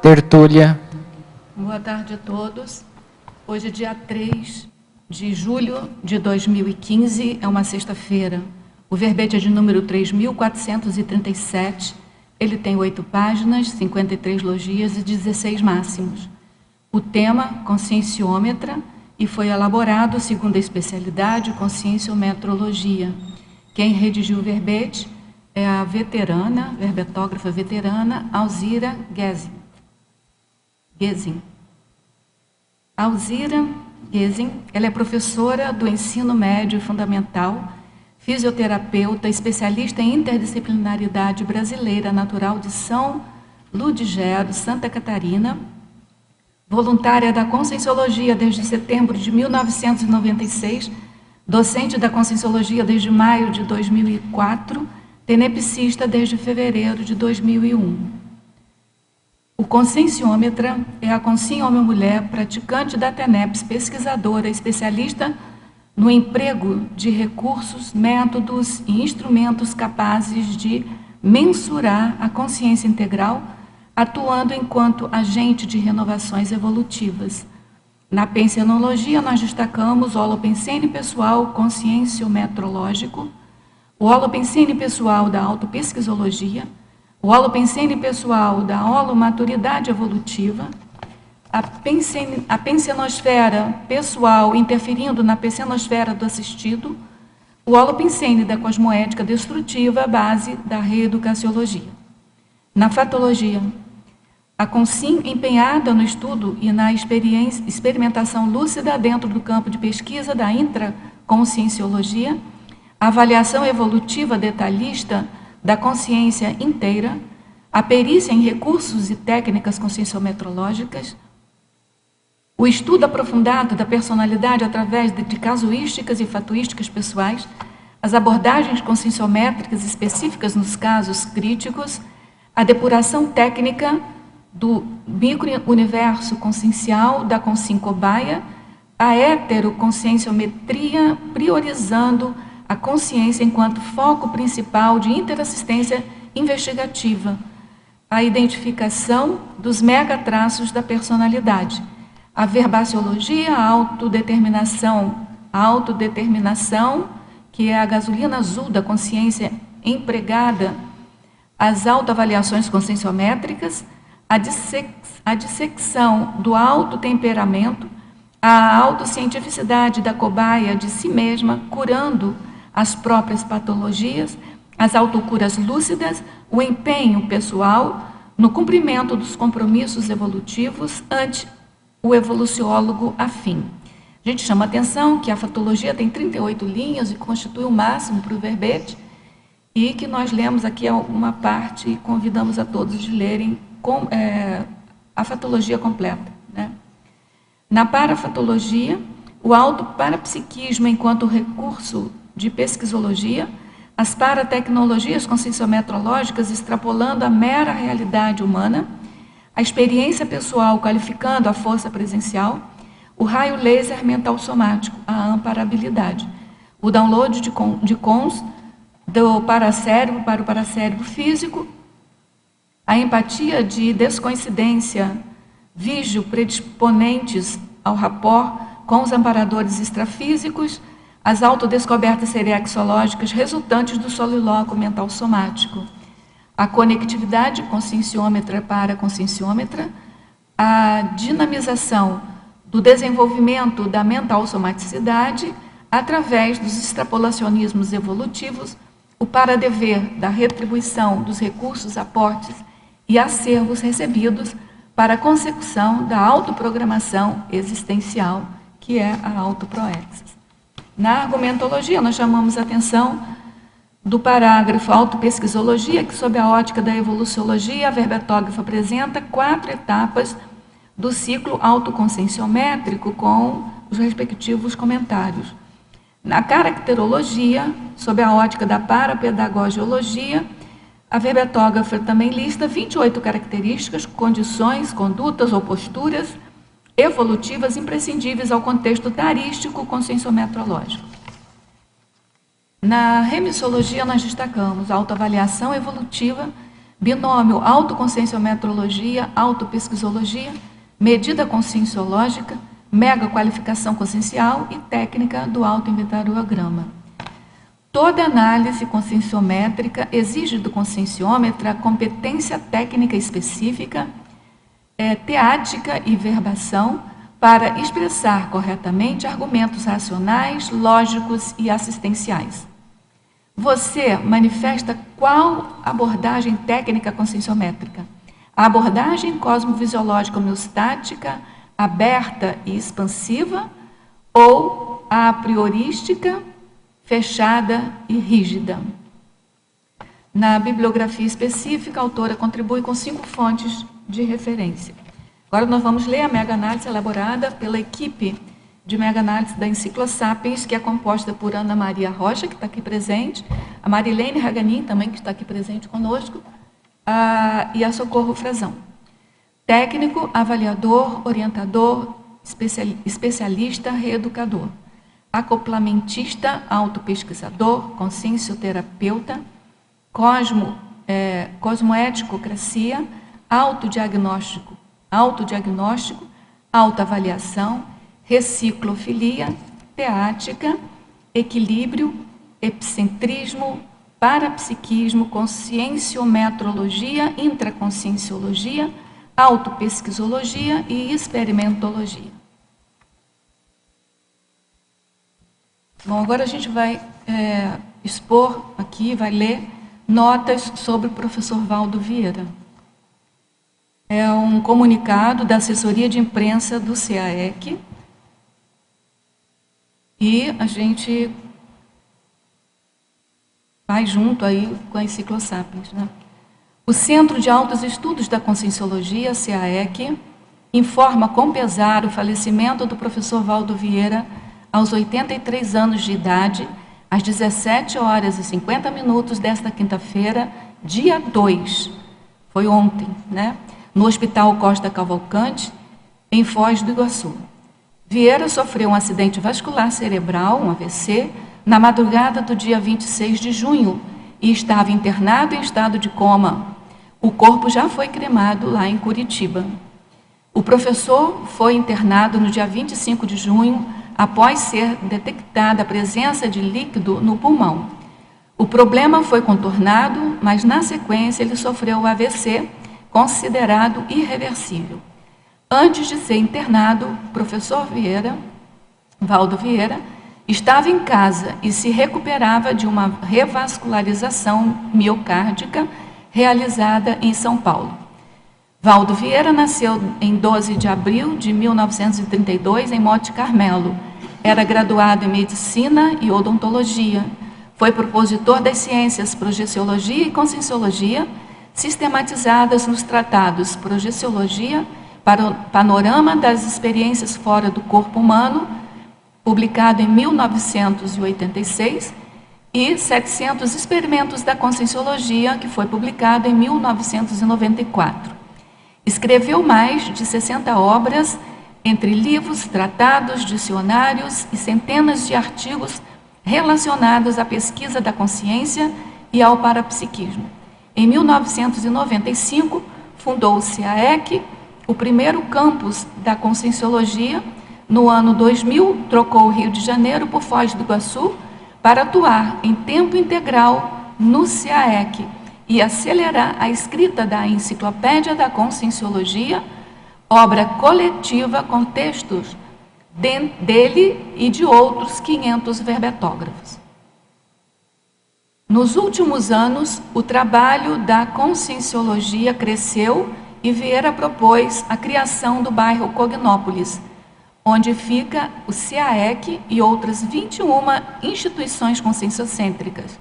Tertúlia. Boa tarde a todos. Hoje é dia 3 de julho de 2015, é uma sexta-feira. O verbete é de número 3.437, ele tem 8 páginas, 53 logias e 16 máximos. O tema, conscienciômetra, e foi elaborado segundo a especialidade conscienciometrologia. Quem redigiu o verbete é a veterana, verbetógrafa veterana, Alzira Gezin. Alzira Gezin, ela é professora do ensino médio fundamental, fisioterapeuta, especialista em interdisciplinaridade brasileira, natural de São Ludgero, Santa Catarina, voluntária da Conscienciologia desde setembro de 1996, docente da Conscienciologia desde maio de 2004, tenepsista desde fevereiro de 2001. O conscienciômetra é a conscienciômea-mulher praticante da TENEPS, pesquisadora, especialista no emprego de recursos, métodos e instrumentos capazes de mensurar a consciência integral, atuando enquanto agente de renovações evolutivas. Na pensenologia, nós destacamos o holopensene pessoal conscienciometrológico, o holopensene pessoal da autopesquisologia, o holopensene pessoal da holomaturidade evolutiva, a pensenosfera pessoal interferindo na pensenosfera do assistido, o holopensene da cosmoética destrutiva, base da reeducaciologia. Na fatologia, a Consim empenhada no estudo e na experimentação lúcida dentro do campo de pesquisa da intraconscienciologia, a avaliação evolutiva detalhista da consciência inteira, a perícia em recursos e técnicas conscienciometrológicas, o estudo aprofundado da personalidade através de casuísticas e fatuísticas pessoais, as abordagens conscienciométricas específicas nos casos críticos, a depuração técnica do micro-universo consciencial da consciencobaia, a heteroconscienciometria priorizando a consciência enquanto foco principal de interassistência investigativa, a identificação dos megatraços da personalidade, a verbaciologia, a autodeterminação, que é a gasolina azul da consciência empregada, as autoavaliações conscienciométricas, a dissecção do autotemperamento, a autocientificidade da cobaia de si mesma, curando as próprias patologias, as autocuras lúcidas, o empenho pessoal no cumprimento dos compromissos evolutivos ante o evoluciólogo afim. A gente chama a atenção que a fatologia tem 38 linhas e constitui o máximo para o verbete, e que nós lemos aqui uma parte e convidamos a todos de lerem a fatologia completa, né? Na parafatologia, o autoparapsiquismo enquanto recurso de pesquisologia, as paratecnologias conscienciometrológicas extrapolando a mera realidade humana, a experiência pessoal qualificando a força presencial, o raio laser mental somático, a amparabilidade, o download de cons do paracérebro para o paracérebro físico, a empatia de descoincidência, vígio predisponentes ao rapport com os amparadores extrafísicos, as autodescobertas serexológicas resultantes do solilóquio mental somático, a conectividade conscienciômetra para conscienciômetra, a dinamização do desenvolvimento da mental somaticidade através dos extrapolacionismos evolutivos, o paradever da retribuição dos recursos, aportes e acervos recebidos para a consecução da autoprogramação existencial, que é a autoproexis. Na argumentologia, nós chamamos a atenção do parágrafo autopesquisologia, que sob a ótica da evoluciologia, a verbetógrafa apresenta 4 etapas do ciclo autoconscienciométrico com os respectivos comentários. Na caracterologia, sob a ótica da parapedagogiologia, a verbetógrafa também lista 28 características, condições, condutas ou posturas evolutivas imprescindíveis ao contexto tarístico conscienciometrológico. Na remissologia, nós destacamos a autoavaliação evolutiva binômio autoconscienciometrologia, autopesquisologia, medida conscienciológica, mega qualificação consciencial e técnica do autoinventariograma. Toda análise conscienciométrica exige do conscienciômetra competência técnica específica, teática e verbação para expressar corretamente argumentos racionais, lógicos e assistenciais. Você manifesta qual abordagem técnica conscienciométrica? A abordagem cosmovisiológica homeostática, aberta e expansiva, ou a priorística, fechada e rígida? Na bibliografia específica, a autora contribui com 5 fontes de referência. Agora nós vamos ler a mega-análise elaborada pela equipe de mega-análise da Enciclosapiens, que é composta por Ana Maria Rocha, que está aqui presente, a Marilene Raganin, também, que está aqui presente conosco, e a Socorro Frazão. Técnico, avaliador, orientador, especialista, reeducador. Acoplamentista, autopesquisador, consciencioterapeuta, cosmoeticocracia, autodiagnóstico, autoavaliação, reciclofilia, teática, equilíbrio, epicentrismo, parapsiquismo, conscienciometrologia, intraconscienciologia, autopesquisologia e experimentologia. Bom, agora a gente vai expor aqui, vai ler notas sobre o professor Valdo Vieira. É um comunicado da assessoria de imprensa do CAEC e a gente vai junto aí com a Enciclosapiens, né? O Centro de Altos Estudos da Conscienciologia, CAEC, informa com pesar o falecimento do professor Valdo Vieira aos 83 anos de idade, às 17h50 desta quinta-feira, dia 2, foi ontem, né? No Hospital Costa Cavalcante, em Foz do Iguaçu. Vieira sofreu um acidente vascular cerebral, um AVC, na madrugada do dia 26 de junho e estava internado em estado de coma. O corpo já foi cremado lá em Curitiba. O professor foi internado no dia 25 de junho, após ser detectada a presença de líquido no pulmão. O problema foi contornado, mas na sequência ele sofreu o AVC, considerado irreversível. Antes de ser internado, o professor Valdo Vieira, estava em casa e se recuperava de uma revascularização miocárdica realizada em São Paulo. Valdo Vieira nasceu em 12 de abril de 1932 em Monte Carmelo. Era graduado em Medicina e Odontologia. Foi propositor das ciências Projeciologia e Conscienciologia, sistematizadas nos tratados Projeciologia, Panorama das Experiências Fora do Corpo Humano, publicado em 1986, e 700 Experimentos da Conscienciologia, que foi publicado em 1994. Escreveu mais de 60 obras, entre livros, tratados, dicionários e centenas de artigos relacionados à pesquisa da consciência e ao parapsiquismo. Em 1995, fundou o CAEC, o primeiro campus da Conscienciologia. No ano 2000, trocou o Rio de Janeiro por Foz do Iguaçu para atuar em tempo integral no CAEC e acelerar a escrita da Enciclopédia da Conscienciologia, obra coletiva com textos dele e de outros 500 verbetógrafos. Nos últimos anos, o trabalho da Conscienciologia cresceu e Vieira propôs a criação do bairro Cognópolis, onde fica o CAEC e outras 21 instituições conscienciocêntricas.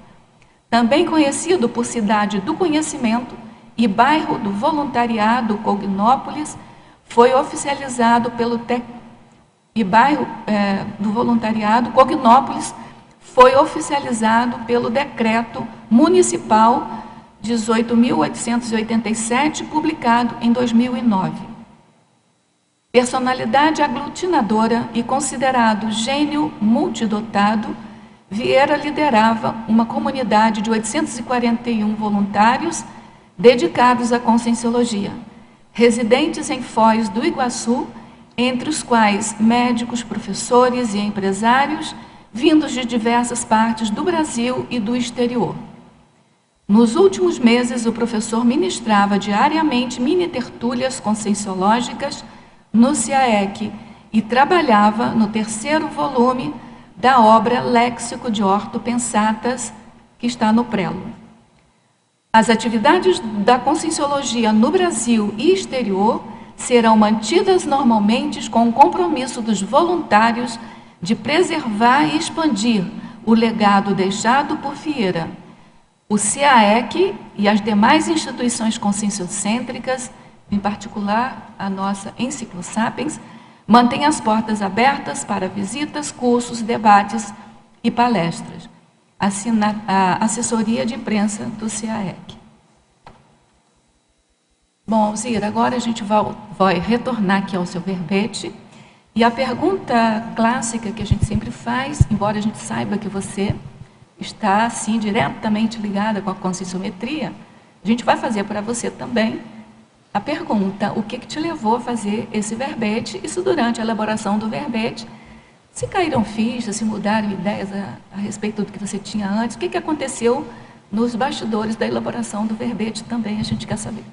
Também conhecido por Cidade do Conhecimento e Bairro do Voluntariado Cognópolis, foi oficializado pelo do Voluntariado Cognópolis foi oficializado pelo Decreto Municipal 18.887, publicado em 2009. Personalidade aglutinadora e considerado gênio multidotado, Vieira liderava uma comunidade de 841 voluntários dedicados à Conscienciologia, residentes em Foz do Iguaçu, entre os quais médicos, professores e empresários vindos de diversas partes do Brasil e do exterior. Nos últimos meses, o professor ministrava diariamente mini-tertúlias conscienciológicas no CIAEC e trabalhava no 3º volume da obra Léxico de Orto Pensatas, que está no prelo. As atividades da Conscienciologia no Brasil e exterior serão mantidas normalmente com o compromisso dos voluntários de preservar e expandir o legado deixado por Vieira. O CIAEC e as demais instituições conscienciocêntricas, em particular a nossa Enciclosapiens, mantêm as portas abertas para visitas, cursos, debates e palestras. Assina a assessoria de imprensa do CIAEC. Bom, Alzira, agora a gente vai retornar aqui ao seu verbete. E a pergunta clássica que a gente sempre faz, embora a gente saiba que você está, assim, diretamente ligada com a conscienciometria, a gente vai fazer para você também a pergunta: o que te levou a fazer esse verbete? Isso durante a elaboração do verbete. Se caíram fichas, se mudaram ideias a respeito do que você tinha antes, o que aconteceu nos bastidores da elaboração do verbete também, a gente quer saber.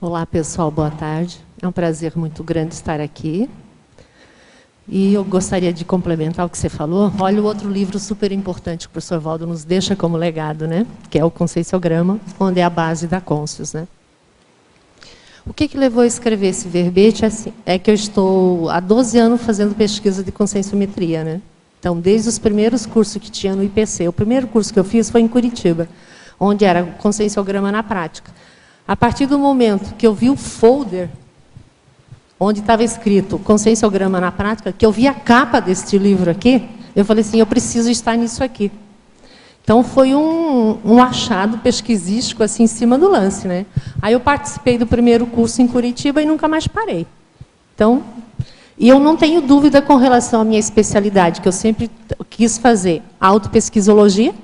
Olá, pessoal, boa tarde. É um prazer muito grande estar aqui. E eu gostaria de complementar o que você falou. Olha o outro livro super importante que o professor Valdo nos deixa como legado, né? Que é o Conscienciograma, onde é a base da Conscius, né? O que levou a escrever esse verbete é que eu estou há 12 anos fazendo pesquisa de conscienciometria, né? Então, desde os primeiros cursos que tinha no IPC, o primeiro curso que eu fiz foi em Curitiba, onde era Conscienciograma na prática. A partir do momento que eu vi o folder, onde estava escrito Conscienciograma na prática, que eu vi a capa deste livro aqui, eu falei assim, eu preciso estar nisso aqui. Então, foi um achado pesquisístico assim, em cima do lance, né? Aí eu participei do primeiro curso em Curitiba e nunca mais parei. Então, e eu não tenho dúvida com relação à minha especialidade, que eu sempre quis fazer autopesquisologia,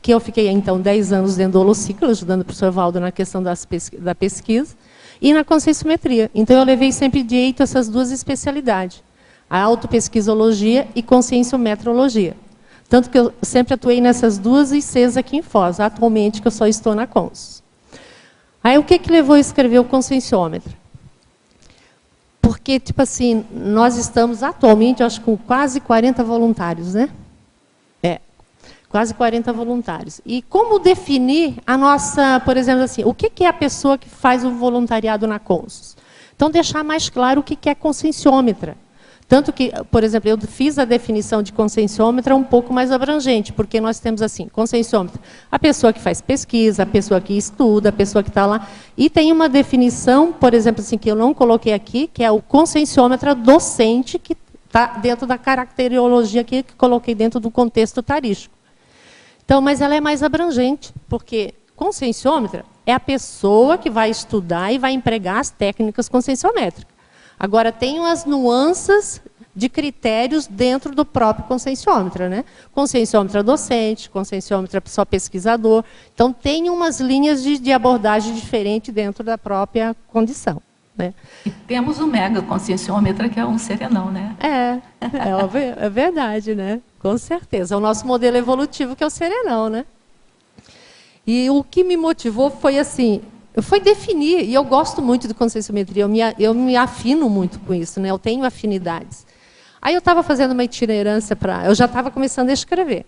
que eu fiquei, então, 10 anos dentro do holociclo, ajudando o professor Valdo na questão da pesquisa, e na conscienciometria. Então, eu levei sempre direito essas duas especialidades, a autopesquisologia e conscienciometrologia. Tanto que eu sempre atuei nessas duas ICs aqui em Foz, atualmente que eu só estou na Cons. Aí, o que levou a escrever o conscienciômetro? Porque, tipo assim, nós estamos atualmente, acho, com quase 40 voluntários, né? Quase 40 voluntários. E como definir a nossa, por exemplo, assim, o que é a pessoa que faz o voluntariado na Consus? Então, deixar mais claro o que é conscienciômetra. Tanto que, por exemplo, eu fiz a definição de conscienciômetra um pouco mais abrangente, porque nós temos assim, conscienciômetra, a pessoa que faz pesquisa, a pessoa que estuda, a pessoa que está lá. E tem uma definição, por exemplo, assim, que eu não coloquei aqui, que é o conscienciômetra docente, que está dentro da caracteriologia que coloquei dentro do contexto tarístico. Então, mas ela é mais abrangente, porque conscienciômetra é a pessoa que vai estudar e vai empregar as técnicas conscienciométricas. Agora, tem as nuances de critérios dentro do próprio conscienciômetra, né? Conscienciômetra docente, conscienciômetra só pesquisador. Então, tem umas linhas de abordagem diferente dentro da própria condição, né? E temos o mega conscienciômetra, que é um serenão, né? É verdade, né? Com certeza. É o nosso modelo evolutivo, que é o serenão, né? E o que me motivou foi assim, foi definir, e eu gosto muito de conscienciometria, eu me afino muito com isso, né? Eu tenho afinidades. Aí eu estava fazendo uma itinerância eu já estava começando a escrever.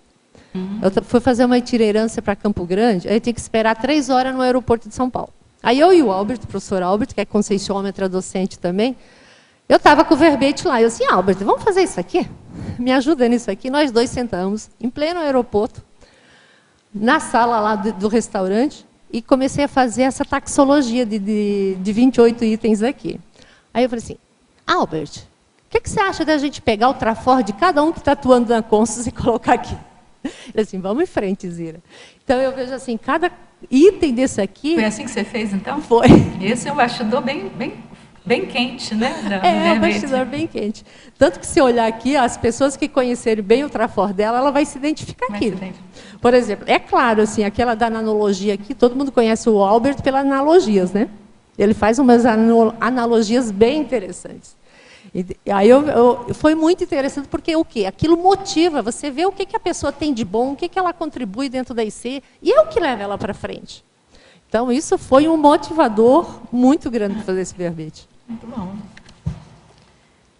Eu fui fazer uma itinerância para Campo Grande, aí eu tinha que esperar 3 horas no aeroporto de São Paulo. Aí eu e o Albert, o professor Albert, que é conscienciômetra docente também, eu estava com o verbete lá. Eu disse, Albert, vamos fazer isso aqui? Me ajuda nisso aqui. Nós dois sentamos, em pleno aeroporto, na sala lá do restaurante, e comecei a fazer essa taxologia de 28 itens aqui. Aí eu falei assim, Albert, o que você acha da gente pegar o trafor de cada um que está atuando na Consus e colocar aqui? Ele assim, vamos em frente, Zira. Então, eu vejo assim, cada item desse aqui... Foi assim que você fez, então? Foi. Esse é um bastidor bem bem quente, né? É um bastidor bem quente. Tanto que se olhar aqui, as pessoas que conhecerem bem o trafor dela, ela vai se identificar aqui. Por exemplo, é claro, assim, aquela da analogia aqui, todo mundo conhece o Albert pelas analogias, né? Ele faz umas analogias bem interessantes. E aí foi muito interessante, porque o quê? Aquilo motiva, você vê o que a pessoa tem de bom, o que ela contribui dentro da IC, e é o que leva ela para frente. Então, isso foi um motivador muito grande para fazer esse verbete. Muito bom.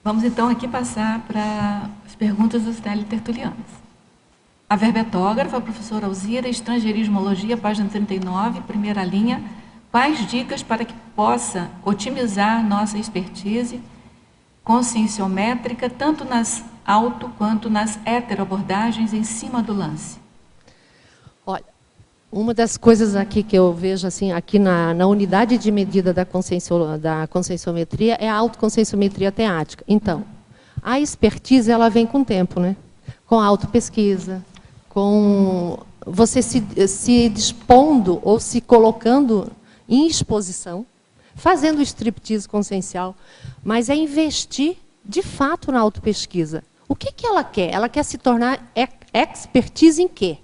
Vamos, então, aqui passar para as perguntas dos teletertulianos. A verbetógrafa, a professora Alzira, Estrangeirismologia, página 39, primeira linha. Quais dicas para que possa otimizar nossa expertise conscienciométrica, tanto nas auto quanto nas heteroabordagens em cima do lance? Olha, uma das coisas aqui que eu vejo assim, aqui na unidade de medida da conscienciometria é a autoconscienciometria teática. Então, a expertise ela vem com o tempo, né? Com a autopesquisa, com você se dispondo ou se colocando em exposição, fazendo o striptease consciencial, mas é investir, de fato, na autopesquisa. O que ela quer? Ela quer se tornar expertise em quê?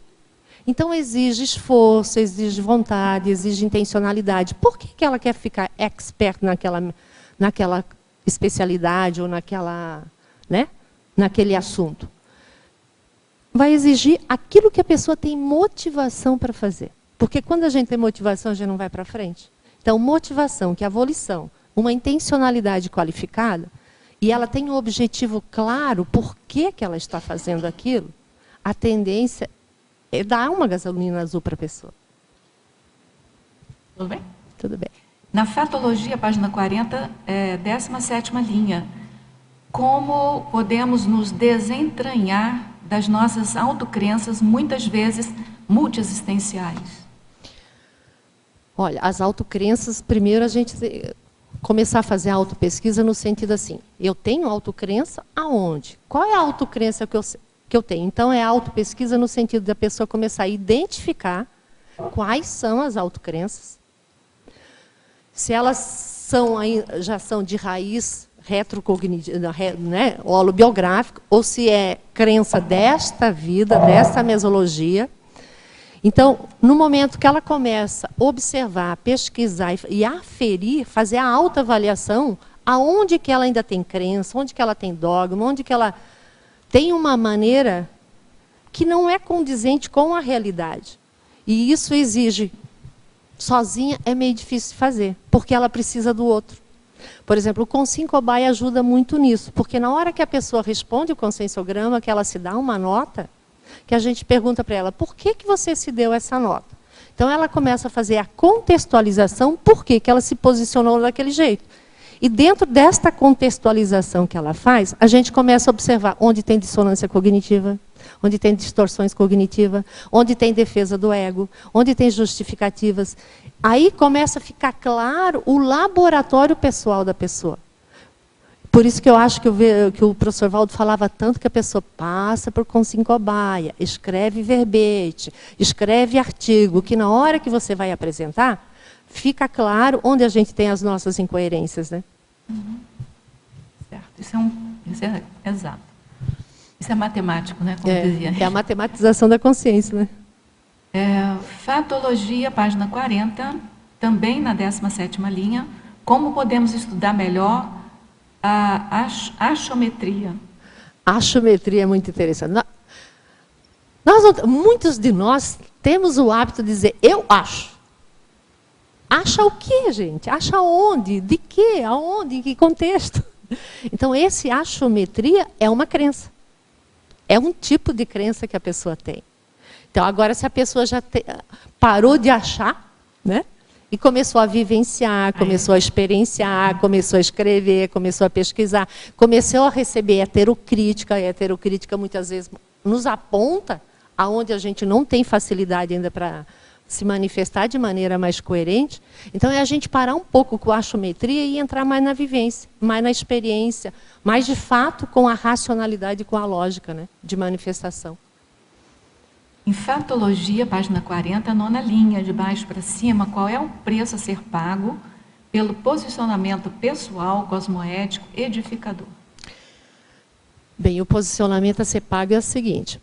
Então, exige esforço, exige vontade, exige intencionalidade. Por que ela quer ficar expert naquela especialidade ou naquele assunto? Vai exigir aquilo que a pessoa tem motivação para fazer. Porque quando a gente tem motivação, a gente não vai para frente. Então, motivação, que é a volição, uma intencionalidade qualificada, e ela tem um objetivo claro, por que ela está fazendo aquilo, a tendência é dar uma gasolina azul para a pessoa. Tudo bem? Tudo bem. Na fatologia, página 40, 17ª linha. Como podemos nos desentranhar das nossas autocrenças, muitas vezes multiexistenciais? Olha, as autocrenças, primeiro a gente começar a fazer a autopesquisa no sentido assim, eu tenho autocrença aonde? Qual é a autocrença que eu tenho? Então, é a autopesquisa no sentido da pessoa começar a identificar quais são as autocrenças, se elas já são de raiz retrocognitiva, né, holobiográfica, ou se é crença desta vida, desta mesologia. Então, no momento que ela começa a observar, pesquisar e aferir, fazer a autoavaliação, aonde que ela ainda tem crença, onde que ela tem dogma, onde que ela tem uma maneira que não é condizente com a realidade. E isso exige, sozinha é meio difícil de fazer, porque ela precisa do outro. Por exemplo, o conscienciobai ajuda muito nisso, porque na hora que a pessoa responde o conscienciograma, que ela se dá uma nota, que a gente pergunta para ela, por que você se deu essa nota? Então, ela começa a fazer a contextualização, por que ela se posicionou daquele jeito. E dentro desta contextualização que ela faz, a gente começa a observar onde tem dissonância cognitiva, onde tem distorções cognitivas, onde tem defesa do ego, onde tem justificativas. Aí começa a ficar claro o laboratório pessoal da pessoa. Por isso que eu acho que o professor Valdo falava tanto que a pessoa passa por conscienciobaia, escreve verbete, escreve artigo, que na hora que você vai apresentar, fica claro onde a gente tem as nossas incoerências, né? Uhum. Certo. Isso é exato. Isso é matemático, né? Como dizia. É a matematização da consciência, né? Fatologia, página 40, também na 17ª linha. Como podemos estudar melhor a axiometria? A axiometria é muito interessante. Muitos de nós temos o hábito de dizer, eu acho. Acha o quê, gente? Acha onde? De quê? Aonde? Em que contexto? Então, esse axiometria é uma crença. É um tipo de crença que a pessoa tem. Então, agora, se a pessoa já parou de achar, né? E começou a vivenciar, começou a experienciar, começou a escrever, começou a pesquisar, começou a receber heterocrítica. A heterocrítica, muitas vezes, nos aponta aonde a gente não tem facilidade ainda para se manifestar de maneira mais coerente. Então, é a gente parar um pouco com a axiometria e entrar mais na vivência, mais na experiência, mais, de fato, com a racionalidade e com a lógica, né, de manifestação. Em fatologia, página 40, 9ª linha, de baixo para cima, qual é o preço a ser pago pelo posicionamento pessoal, cosmoético, edificador. Bem, o posicionamento a ser pago é o seguinte.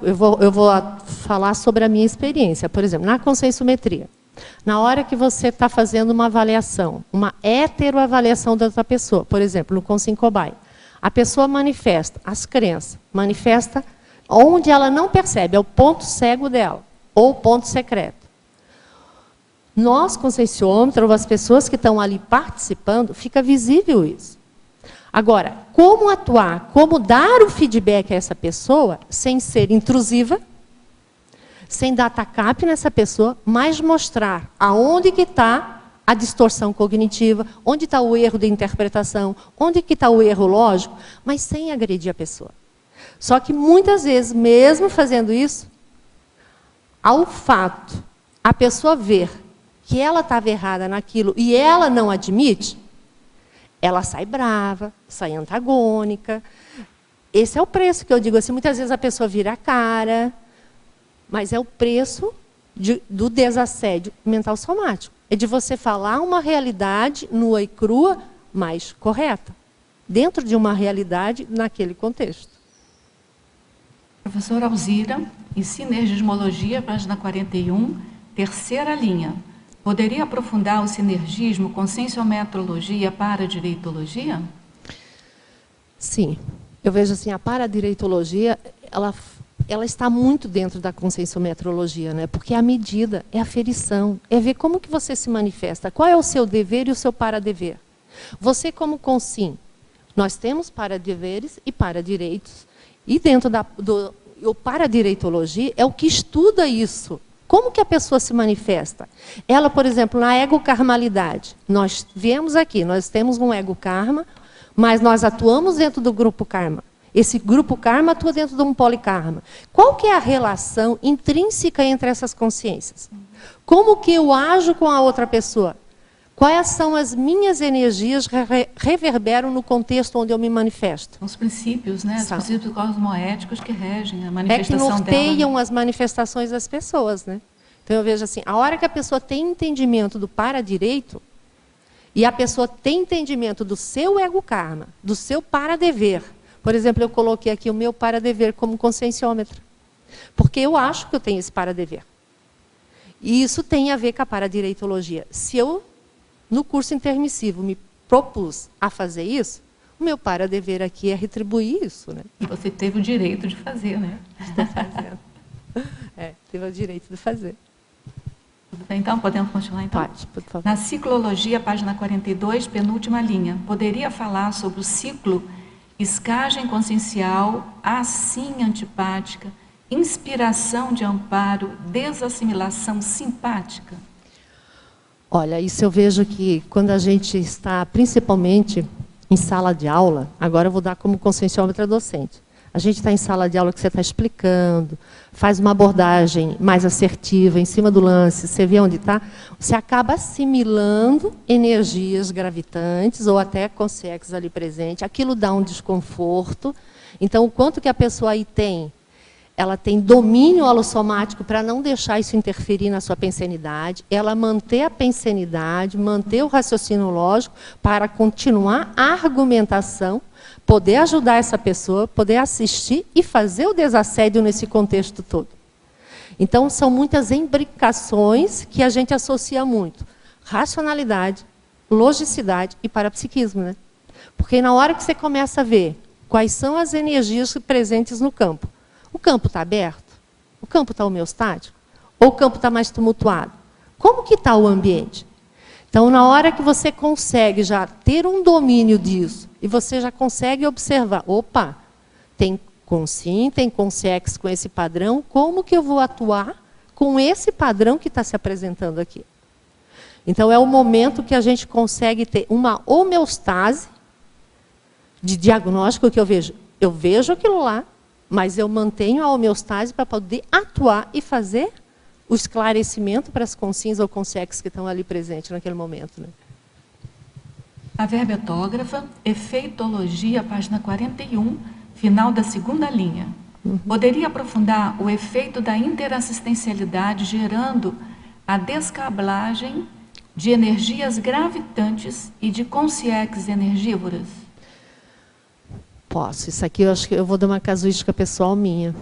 Eu vou falar sobre a minha experiência. Por exemplo, na conscienciometria. Na hora que você está fazendo uma avaliação, uma heteroavaliação da outra pessoa, por exemplo, no Consciência Cobaia, a pessoa manifesta as crenças, manifesta onde ela não percebe, é o ponto cego dela, ou o ponto secreto. Nós, conscienciômetros, as pessoas que estão ali participando, fica visível isso. Agora, como atuar, como dar o feedback a essa pessoa, sem ser intrusiva, sem dar tacap nessa pessoa, mas mostrar aonde que está a distorção cognitiva, onde está o erro de interpretação, onde que está o erro lógico, mas sem agredir a pessoa. Só que muitas vezes, mesmo fazendo isso, ao fato, a pessoa ver que ela estava errada naquilo e ela não admite, ela sai brava, sai antagônica. Esse é o preço que eu digo assim, muitas vezes a pessoa vira a cara, mas é o preço do desassédio mental somático. É de você falar uma realidade nua e crua, mas correta. Dentro de uma realidade naquele contexto. Professora Alzira, em Sinergismologia, página 41, terceira linha. Poderia aprofundar o sinergismo com conscienciometrologia para direitologia? Sim. Eu vejo assim, a paradireitologia, ela está muito dentro da conscienciometrologia, né? Porque é a medida, é a aferição, é ver como que você se manifesta, qual é o seu dever e o seu paradever. Você como consim, nós temos paradeveres e paradireitos, e dentro o paradireitologia é o que estuda isso. Como que a pessoa se manifesta? Ela, por exemplo, na ego-karmalidade, nós viemos aqui, nós temos um ego-karma, mas nós atuamos dentro do grupo karma. Esse grupo karma atua dentro de um polikarma. Qual que é a relação intrínseca entre essas consciências? Como que eu ajo com a outra pessoa? Quais são as minhas energias que reverberam no contexto onde eu me manifesto? Os princípios, né? Os princípios cosmoéticos que regem a manifestação dela. É que norteiam as manifestações das pessoas, né? Então eu vejo assim, a hora que a pessoa tem entendimento do paradireito, e a pessoa tem entendimento do seu ego-karma, do seu paradever. Por exemplo, eu coloquei aqui o meu paradever como conscienciômetra. Porque eu acho que eu tenho esse paradever. E isso tem a ver com a paradireitologia. Se eu, no curso intermissivo, me propus a fazer isso, o meu paradever aqui é retribuir isso, né? E você teve o direito de fazer, né? Estou fazendo. Teve o direito de fazer. Tudo bem, então? Podemos continuar, então? Pode, por favor. Na ciclologia, página 42, penúltima linha. Poderia falar sobre o ciclo escagem consciencial, assim antipática, inspiração de amparo, desassimilação simpática? Olha, isso eu vejo que quando a gente está, principalmente em sala de aula, agora eu vou dar como conscienciômetra docente. A gente está em sala de aula que você está explicando, faz uma abordagem mais assertiva, em cima do lance, você vê onde está, você acaba assimilando energias gravitantes ou até consciências ali presentes, aquilo dá um desconforto. Então, o quanto que a pessoa aí tem, ela tem domínio holossomático para não deixar isso interferir na sua pensenidade, ela manter a pensenidade, manter o raciocínio lógico para continuar a argumentação, poder ajudar essa pessoa, poder assistir e fazer o desassédio nesse contexto todo. Então, são muitas imbricações que a gente associa muito. Racionalidade, logicidade e parapsiquismo, né? Porque na hora que você começa a ver quais são as energias presentes no campo, o campo está aberto? O campo está homeostático? Ou o campo está mais tumultuado? Como que está o ambiente? Então, na hora que você consegue já ter um domínio disso, e você já consegue observar, opa, tem consim, tem consex com esse padrão, como que eu vou atuar com esse padrão que está se apresentando aqui? Então, é o momento que a gente consegue ter uma homeostase de diagnóstico que eu vejo aquilo lá, mas eu mantenho a homeostase para poder atuar e fazer o esclarecimento para as consins ou consex que estão ali presentes naquele momento, né? A verbetógrafa, efeitologia, página 41, final da segunda linha. Poderia aprofundar o efeito da interassistencialidade gerando a descablagem de energias gravitantes e de consciências energívoras? Posso. Isso aqui eu acho que eu vou dar uma casuística pessoal minha.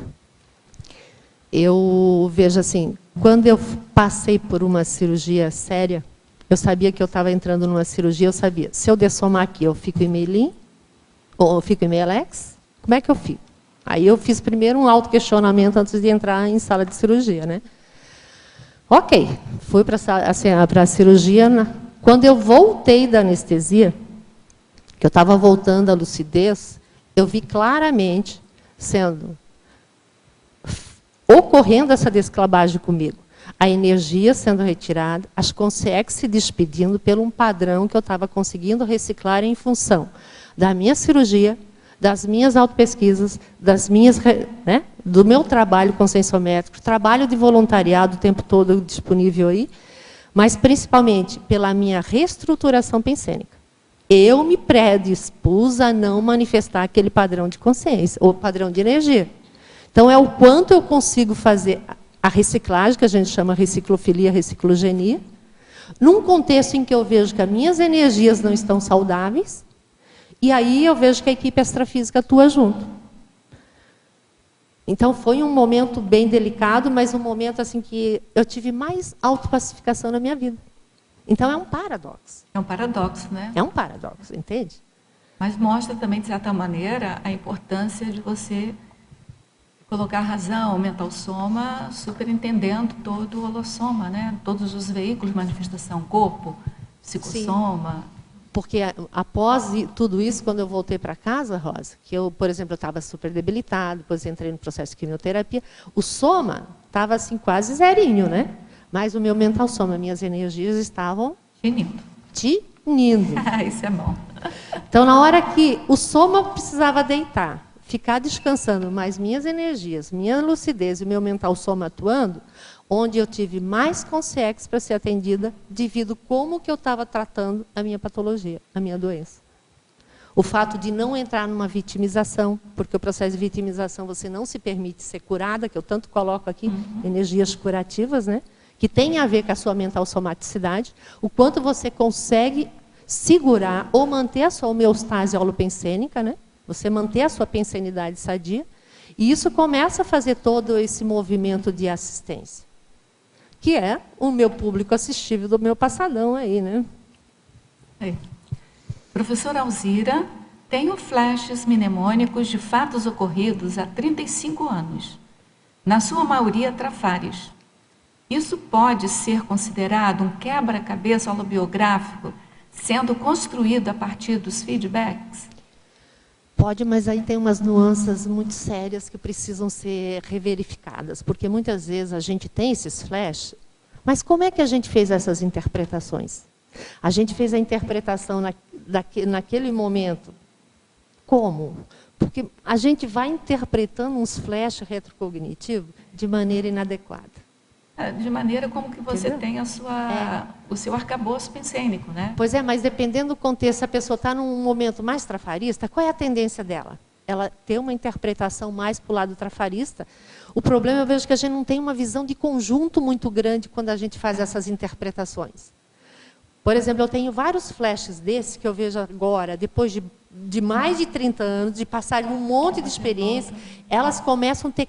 Eu vejo assim, quando eu passei por uma cirurgia séria, eu sabia que eu estava entrando numa cirurgia, eu sabia, se eu dessomar aqui, eu fico em Meilim, ou eu fico em Meilex, como é que eu fico? Aí eu fiz primeiro um autoquestionamento antes de entrar em sala de cirurgia, né? Ok, fui para a cirurgia. Quando eu voltei da anestesia, que eu estava voltando à lucidez, eu vi claramente ocorrendo essa desclabagem comigo. A energia sendo retirada, as consciências se despedindo pelo um padrão que eu estava conseguindo reciclar em função da minha cirurgia, das minhas autopesquisas, das minhas, né, do meu trabalho conscienciométrico, trabalho de voluntariado o tempo todo disponível aí, mas principalmente pela minha reestruturação pensênica. Eu me predispus a não manifestar aquele padrão de consciência, ou padrão de energia. Então, é o quanto eu consigo fazer a reciclagem, que a gente chama reciclofilia, reciclogenia, num contexto em que eu vejo que as minhas energias não estão saudáveis, e aí eu vejo que a equipe extrafísica atua junto. Então, foi um momento bem delicado, mas um momento assim que eu tive mais autopacificação na minha vida. Então, é um paradoxo. É um paradoxo, né? É um paradoxo, entende? Mas mostra também, de certa maneira, a importância de você colocar a razão, o mental soma, superentendendo todo o holossoma, né? Todos os veículos de manifestação, corpo, psicossoma. Sim. Porque após tudo isso, quando eu voltei para casa, Rosa, que eu, por exemplo, eu estava super debilitada, depois entrei no processo de quimioterapia, o soma estava assim quase zerinho, né? Mas o meu mental soma, minhas energias estavam Tinindo. Isso é bom. Então, na hora que o soma precisava deitar, ficar descansando, mas minhas energias, minha lucidez e o meu mental soma atuando, onde eu tive mais consciência para ser atendida, devido como que eu estava tratando a minha patologia, a minha doença. O fato de não entrar numa vitimização, porque o processo de vitimização você não se permite ser curada, que eu tanto coloco aqui, energias curativas, né? Que tem a ver com a sua mental somaticidade, o quanto você consegue segurar ou manter a sua homeostase holopensênica, né? Você manter a sua pensenidade sadia, e isso começa a fazer todo esse movimento de assistência, que é o meu público assistível do meu passadão aí, né? Professora Alzira, tenho flashes mnemônicos de fatos ocorridos há 35 anos, na sua maioria trafares. Isso pode ser considerado um quebra-cabeça holobiográfico sendo construído a partir dos feedbacks? Pode, mas aí tem umas nuances muito sérias que precisam ser reverificadas, porque muitas vezes a gente tem esses flashes, mas como é que a gente fez essas interpretações? A gente fez a interpretação naquele momento. Como? Porque a gente vai interpretando uns flashes retrocognitivos de maneira inadequada. De maneira como que você tem o seu arcabouço pensênico, né? Pois é, mas dependendo do contexto, se a pessoa está num momento mais trafarista, qual é a tendência dela? Ela ter uma interpretação mais para o lado trafarista. O problema, eu vejo que a gente não tem uma visão de conjunto muito grande quando a gente faz essas interpretações. Por exemplo, eu tenho vários flashes desses que eu vejo agora, depois de mais de 30 anos, de passar um monte de experiência, elas começam a ter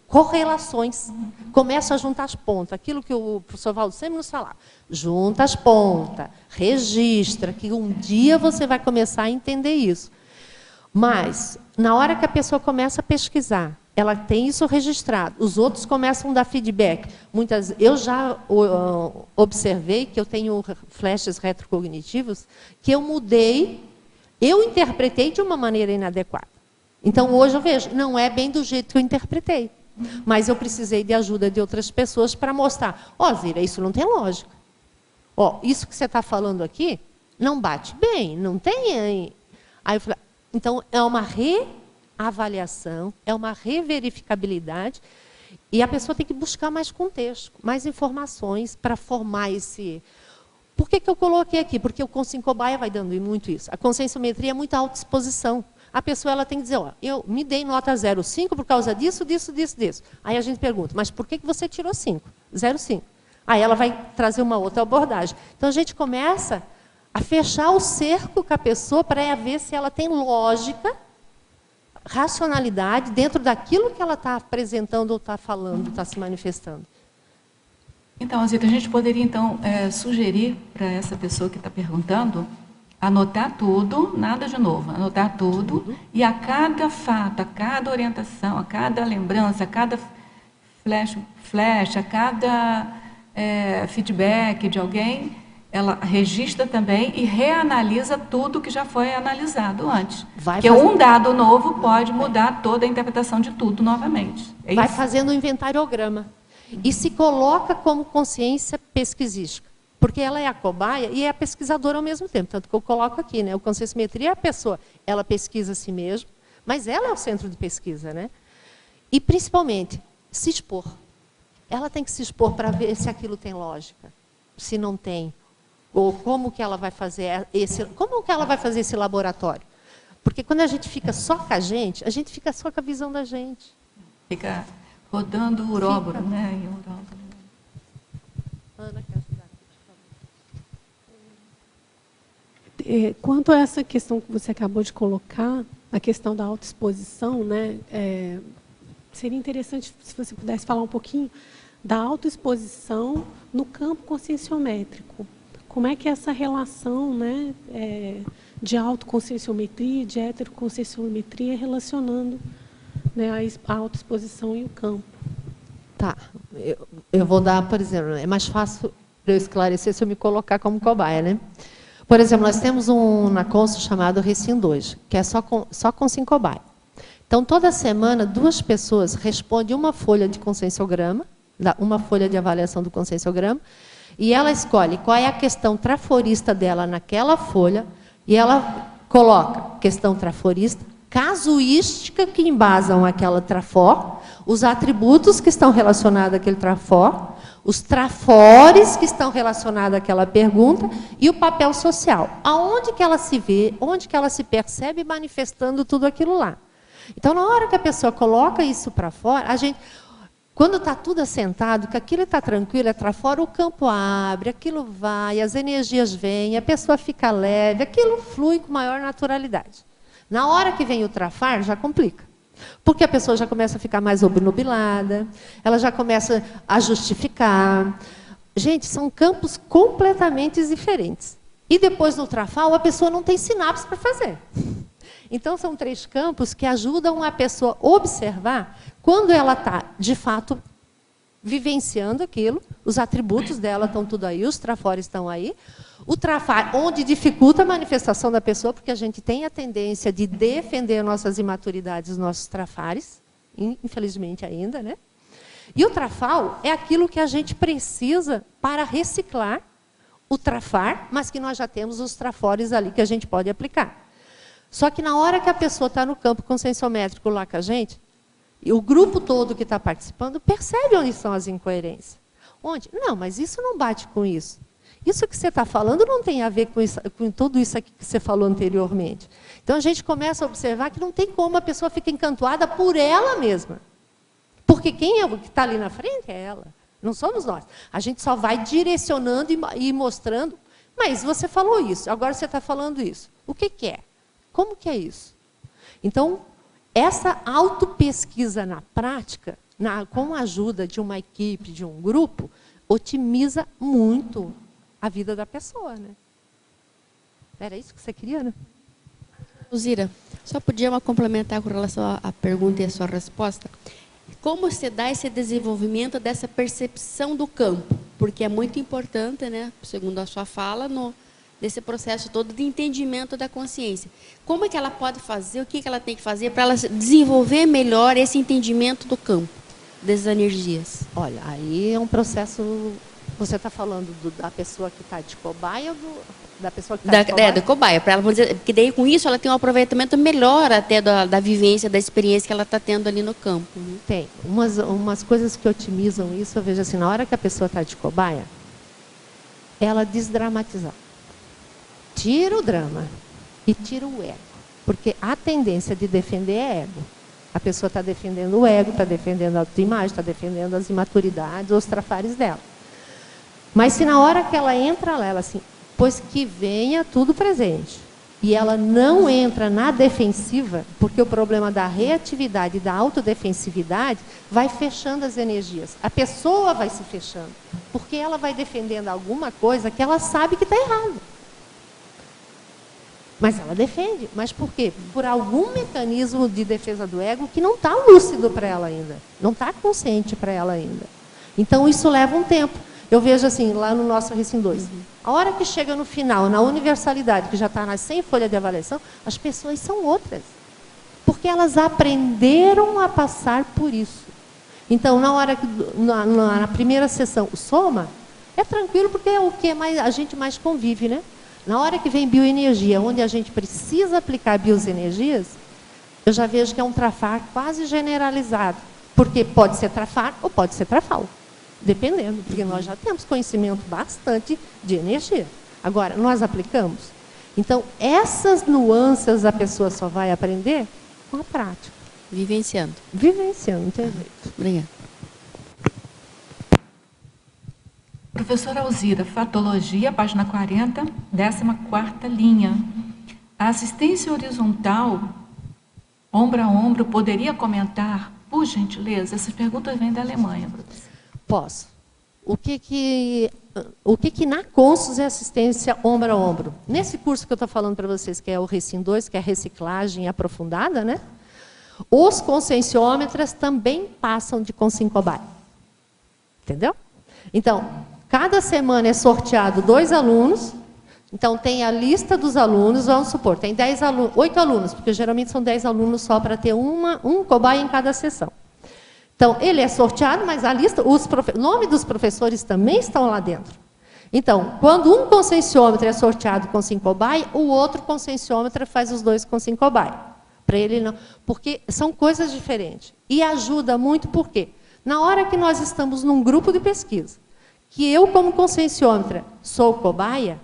correlações, começam a juntar as pontas. Aquilo que o professor Valdo sempre nos falava. Junta as pontas, registra, que um dia você vai começar a entender isso. Mas, na hora que a pessoa começa a pesquisar, ela tem isso registrado, os outros começam a dar feedback. Eu já observei que eu tenho flashes retrocognitivos que eu mudei, eu interpretei de uma maneira inadequada. Então, hoje eu vejo, não é bem do jeito que eu interpretei. Mas eu precisei de ajuda de outras pessoas para mostrar, Zira, isso não tem lógica. Isso que você está falando aqui não bate bem, não tem. Aí eu falei, então é uma reavaliação, é uma reverificabilidade, e a pessoa tem que buscar mais contexto, mais informações para formar esse... Por que eu coloquei aqui? Porque o Conscienciobaia vai dando muito isso. A conscienciometria é muita autoexposição. A pessoa ela tem que dizer, eu me dei nota 0,5 por causa disso, disso, disso, disso. Aí a gente pergunta, mas por que você tirou 5? 0,5. Aí ela vai trazer uma outra abordagem. Então a gente começa a fechar o cerco com a pessoa para ver se ela tem lógica, racionalidade dentro daquilo que ela está apresentando ou está falando, está se manifestando. Então, Zita, a gente poderia, então, sugerir para essa pessoa que está perguntando, anotar tudo, nada de novo, anotar tudo, e a cada fato, a cada orientação, a cada lembrança, a cada flash, a cada feedback de alguém, ela registra também e reanalisa tudo que já foi analisado antes. Porque um dado novo pode mudar toda a interpretação de tudo novamente. Vai fazendo um inventariograma. E se coloca como consciência pesquisística. Porque ela é a cobaia e é a pesquisadora ao mesmo tempo. Tanto que eu coloco aqui, né? O conscienciometria é a pessoa, ela pesquisa a si mesma, mas ela é o centro de pesquisa, né? E, principalmente, se expor. Ela tem que se expor para ver se aquilo tem lógica. Se não tem. Ou como que ela vai fazer esse laboratório? Porque quando a gente fica só com a gente fica só com a visão da gente. Fica rodando o uróboro, né? Ana, quer ajudar? Quanto a essa questão que você acabou de colocar, a questão da autoexposição, né? Seria interessante se você pudesse falar um pouquinho da autoexposição no campo conscienciométrico. Como é que é essa relação, né, de autoconscienciometria e de heteroconscienciometria relacionando, né, a autoexposição e o campo? Tá. Eu vou dar, por exemplo, é mais fácil para eu esclarecer se eu me colocar como cobaia, né? Por exemplo, nós temos na Consul chamado Recim 2, que é só com 5 cobaias. Então, toda semana, 2 pessoas respondem uma folha de conscienciograma, uma folha de avaliação do conscienciograma, e ela escolhe qual é a questão traforista dela naquela folha, e ela coloca questão traforista, casuística que embasam aquela trafor, os atributos que estão relacionados àquele trafor, os trafores que estão relacionados àquela pergunta e o papel social. Aonde que ela se vê, onde que ela se percebe manifestando tudo aquilo lá. Então, na hora que a pessoa coloca isso para fora, quando está tudo assentado, que aquilo está tranquilo, é trafora, o campo abre, aquilo vai, as energias vêm, a pessoa fica leve, aquilo flui com maior naturalidade. Na hora que vem o trafar, já complica. Porque a pessoa já começa a ficar mais obnubilada, ela já começa a justificar. Gente, são campos completamente diferentes. E depois no trafal, a pessoa não tem sinapse para fazer. Então, são 3 campos que ajudam a pessoa a observar quando ela está, de fato, vivenciando aquilo, os atributos dela estão tudo aí, os trafores estão aí. O trafar, onde dificulta a manifestação da pessoa, porque a gente tem a tendência de defender nossas imaturidades, nossos trafares, infelizmente ainda, né? E o trafal é aquilo que a gente precisa para reciclar o trafar, mas que nós já temos os trafores ali que a gente pode aplicar. Só que na hora que a pessoa está no campo conscienciométrico lá com a gente, e o grupo todo que está participando percebe onde são as incoerências. Onde? Não, mas isso não bate com isso. Isso que você está falando não tem a ver com tudo isso aqui que você falou anteriormente. Então, a gente começa a observar que não tem como a pessoa ficar encantada por ela mesma. Porque quem é o que está ali na frente é ela. Não somos nós. A gente só vai direcionando e mostrando. Mas você falou isso, agora você está falando isso. O que é? Como que é isso? Então, essa autopesquisa na prática, com a ajuda de uma equipe, de um grupo, otimiza muito a vida da pessoa, né? Era isso que você queria, né? Luzira, só podia complementar com relação à pergunta e a sua resposta. Como se dá esse desenvolvimento dessa percepção do campo? Porque é muito importante, né, segundo a sua fala, desse processo todo de entendimento da consciência. Como é que ela pode fazer, o que ela tem que fazer para ela desenvolver melhor esse entendimento do campo, dessas energias? Olha, aí é um processo... Você está falando da pessoa que está de cobaia ou da pessoa que está de cobaia? Da cobaia, para ela dizer, porque daí com isso ela tem um aproveitamento melhor até da vivência, da experiência que ela está tendo ali no campo. Né? Tem. Umas coisas que otimizam isso, eu vejo assim, na hora que a pessoa está de cobaia, ela desdramatizar. Tira o drama e tira o ego. Porque a tendência de defender é ego. A pessoa está defendendo o ego, está defendendo a autoimagem, está defendendo as imaturidades, os trafares dela. Mas se na hora que ela entra lá, ela assim, pois que venha tudo presente. E ela não entra na defensiva, porque o problema da reatividade e da autodefensividade vai fechando as energias. A pessoa vai se fechando, porque ela vai defendendo alguma coisa que ela sabe que está errado. Mas ela defende. Mas por quê? Por algum mecanismo de defesa do ego que não está lúcido para ela ainda. Não está consciente para ela ainda. Então, isso leva um tempo. Eu vejo assim, lá no nosso Recim 2. A hora que chega no final, na universalidade, que já está nas 100 folhas de avaliação, as pessoas são outras. Porque elas aprenderam a passar por isso. Então, na hora que, na primeira sessão, o soma, é tranquilo porque é o que a gente mais convive, né? Na hora que vem bioenergia, onde a gente precisa aplicar bioenergias, eu já vejo que é um trafar quase generalizado. Porque pode ser trafar ou pode ser trafal. Dependendo, porque nós já temos conhecimento bastante de energia. Agora, nós aplicamos? Então, essas nuances a pessoa só vai aprender com a prática. Vivenciando. Vivenciando, não tem jeito. Obrigada. Professora Alzira, Fatologia, página 40, 14ª linha. A assistência horizontal, ombro a ombro, poderia comentar, por gentileza? Essas perguntas vêm da Alemanha, professora. Posso. O que na Consus é assistência ombro a ombro? Nesse curso que eu estou falando para vocês, que é o Recim 2, que é a reciclagem aprofundada, né? Os conscienciômetras também passam de consincobai. Entendeu? Então, cada semana é sorteado 2 alunos. Então, tem a lista dos alunos, vamos supor, tem 8 alunos, porque geralmente são 10 alunos só para ter um cobaia em cada sessão. Então, ele é sorteado, mas a lista, o nome dos professores também estão lá dentro. Então, quando um conscienciômetro é sorteado com 5 cobai, o outro conscienciômetro faz os 2 com 5 cobai. Para ele não, porque são coisas diferentes. E ajuda muito por quê? Na hora que nós estamos num grupo de pesquisa, que eu, como conscienciômetra, sou cobaia,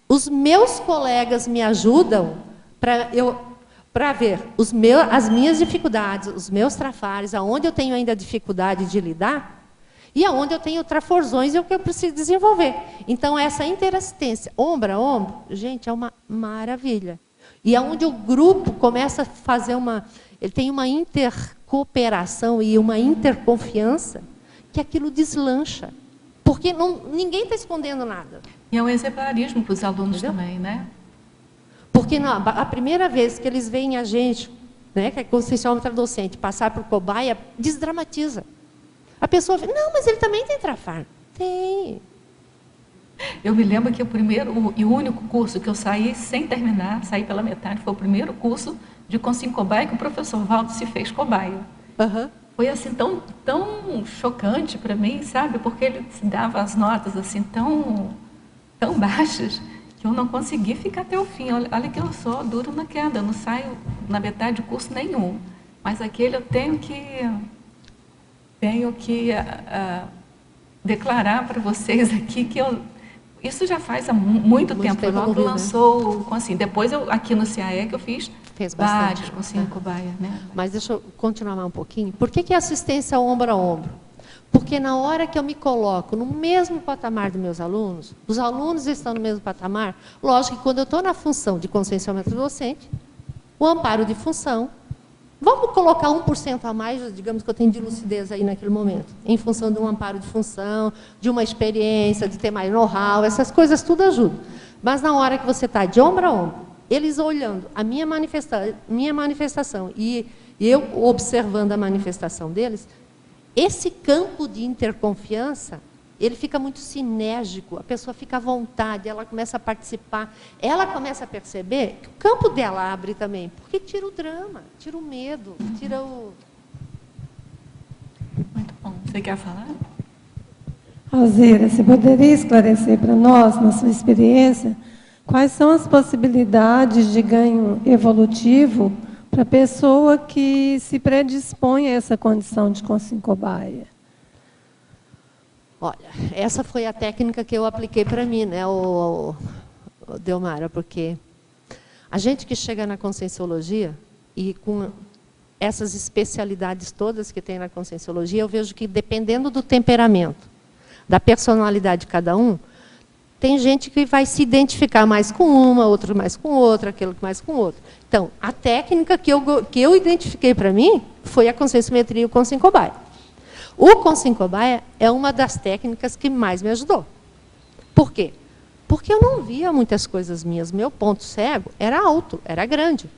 os meus colegas me ajudam para ver as minhas dificuldades, os meus trafares, aonde eu tenho ainda dificuldade de lidar, e aonde eu tenho traforzões e o que eu preciso desenvolver. Então, essa interassistência, ombro a ombro, gente, é uma maravilha. E aonde o grupo começa a fazer ele tem uma intercooperação e uma interconfiança, que aquilo deslancha. Porque ninguém está escondendo nada. E é um exemplarismo para os alunos também, né? Porque a primeira vez que eles veem a gente, né, que é conscienciômetra docente, passar por cobaia, desdramatiza. A pessoa fala, não, mas ele também tem trafar. Tem. Eu me lembro que o primeiro e o único curso que eu saí sem terminar, saí pela metade, foi o primeiro curso de consincobaia que o professor Valdo se fez cobaia. Uhum. Foi assim tão chocante para mim, sabe? Porque ele dava as notas assim tão baixas que eu não consegui ficar até o fim. Olha que eu sou dura na queda, eu não saio na metade de curso nenhum. Mas aquele eu tenho que declarar para vocês aqui que isso já faz há muito tempo. O Valdo lançou, assim, depois aqui no CAE que eu fiz vários com 5 cobaia, né? Mas deixa eu continuar um pouquinho. Por que é assistência ombro a ombro? Porque na hora que eu me coloco no mesmo patamar dos meus alunos, os alunos estão no mesmo patamar, lógico que quando eu estou na função de conscienciômetro docente, o amparo de função, vamos colocar 1% a mais, digamos que eu tenho de lucidez aí naquele momento, em função de um amparo de função, de uma experiência, de ter mais know-how, essas coisas tudo ajudam. Mas na hora que você está de ombro a ombro, eles olhando a minha manifestação e eu observando a manifestação deles, esse campo de interconfiança, ele fica muito sinérgico, a pessoa fica à vontade, ela começa a participar, ela começa a perceber que o campo dela abre também, porque tira o drama, tira o medo, tira o... Muito bom. Você quer falar? Alzira, você poderia esclarecer para nós, na sua experiência, quais são as possibilidades de ganho evolutivo para a pessoa que se predispõe a essa condição de consincobaia? Olha, essa foi a técnica que eu apliquei para mim, né, o Delmara, porque a gente que chega na conscienciologia e com essas especialidades todas que tem na conscienciologia, eu vejo que dependendo do temperamento, da personalidade de cada um, tem gente que vai se identificar mais com uma, outro mais com outra, aquele mais com outro. Então, a técnica que eu identifiquei para mim foi a conscienciometria e o Conscien Cobaia. O Conscien Cobaia é uma das técnicas que mais me ajudou. Por quê? Porque eu não via muitas coisas minhas. Meu ponto cego era alto, era grande.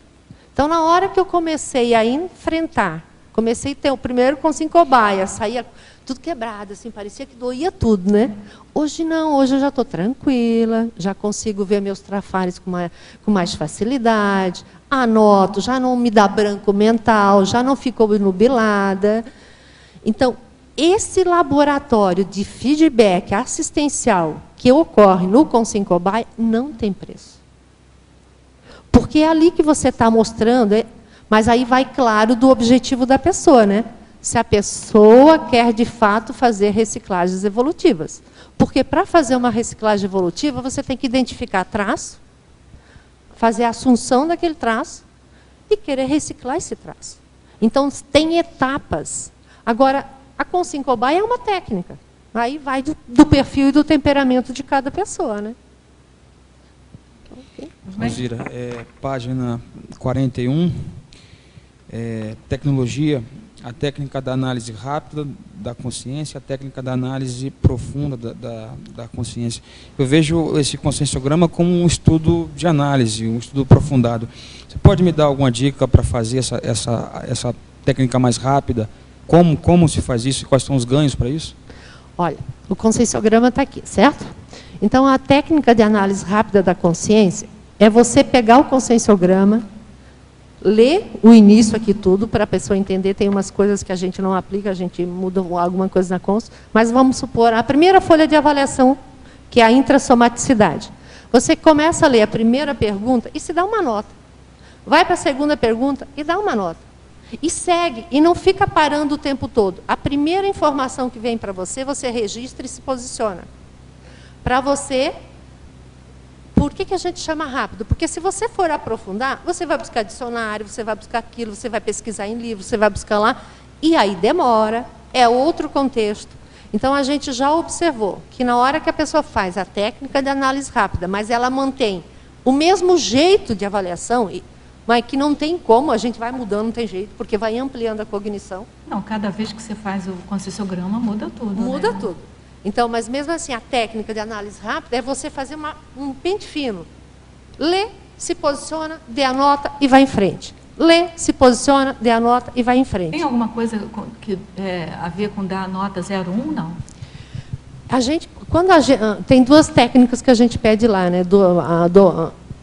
Então, na hora que eu comecei a enfrentar, comecei a ter o primeiro Conscien Cobaia, saía tudo quebrado, assim, parecia que doía tudo, né? Hoje não, hoje eu já estou tranquila, já consigo ver meus trafares com mais facilidade, anoto, já não me dá branco mental, já não fico nubilada. Então, esse laboratório de feedback assistencial que ocorre no Conscien Cobaia não tem preço. Porque é ali que você está mostrando, mas aí vai claro do objetivo da pessoa, né? Se a pessoa quer, de fato, fazer reciclagens evolutivas. Porque, para fazer uma reciclagem evolutiva, você tem que identificar traço, fazer a assunção daquele traço e querer reciclar esse traço. Então, tem etapas. Agora, a Conscien Cobaia é uma técnica. Aí vai do perfil e do temperamento de cada pessoa, né? Okay. Alzira, página 41, tecnologia, a técnica da análise rápida da consciência, a técnica da análise profunda da consciência. Eu vejo esse conscienciograma como um estudo de análise, um estudo aprofundado. Você pode me dar alguma dica para fazer essa técnica mais rápida? Como se faz isso e quais são os ganhos para isso? Olha, o conscienciograma está aqui, certo? Então, a técnica de análise rápida da consciência é você pegar o conscienciograma, ler o início aqui tudo, para a pessoa entender, tem umas coisas que a gente não aplica, a gente muda alguma coisa na consciência, mas vamos supor, a primeira folha de avaliação, que é a intrassomaticidade. Você começa a ler a primeira pergunta e se dá uma nota. Vai para a segunda pergunta e dá uma nota. E segue, e não fica parando o tempo todo. A primeira informação que vem para você, você registra e se posiciona. Para você, por que a gente chama rápido? Porque se você for aprofundar, você vai buscar dicionário, você vai buscar aquilo, você vai pesquisar em livro, você vai buscar lá, e aí demora, é outro contexto. Então, a gente já observou que na hora que a pessoa faz a técnica de análise rápida, mas ela mantém o mesmo jeito de avaliação, mas que não tem como, a gente vai mudando, não tem jeito, porque vai ampliando a cognição. Não, cada vez que você faz o conscienciograma, muda tudo. Muda né? tudo. Então, mas mesmo assim, a técnica de análise rápida é você fazer um pente fino. Lê, se posiciona, dê a nota e vai em frente. Lê, se posiciona, dê a nota e vai em frente. Tem alguma coisa que a ver com dar a nota 0,1, não? Tem duas técnicas que a gente pede lá, né?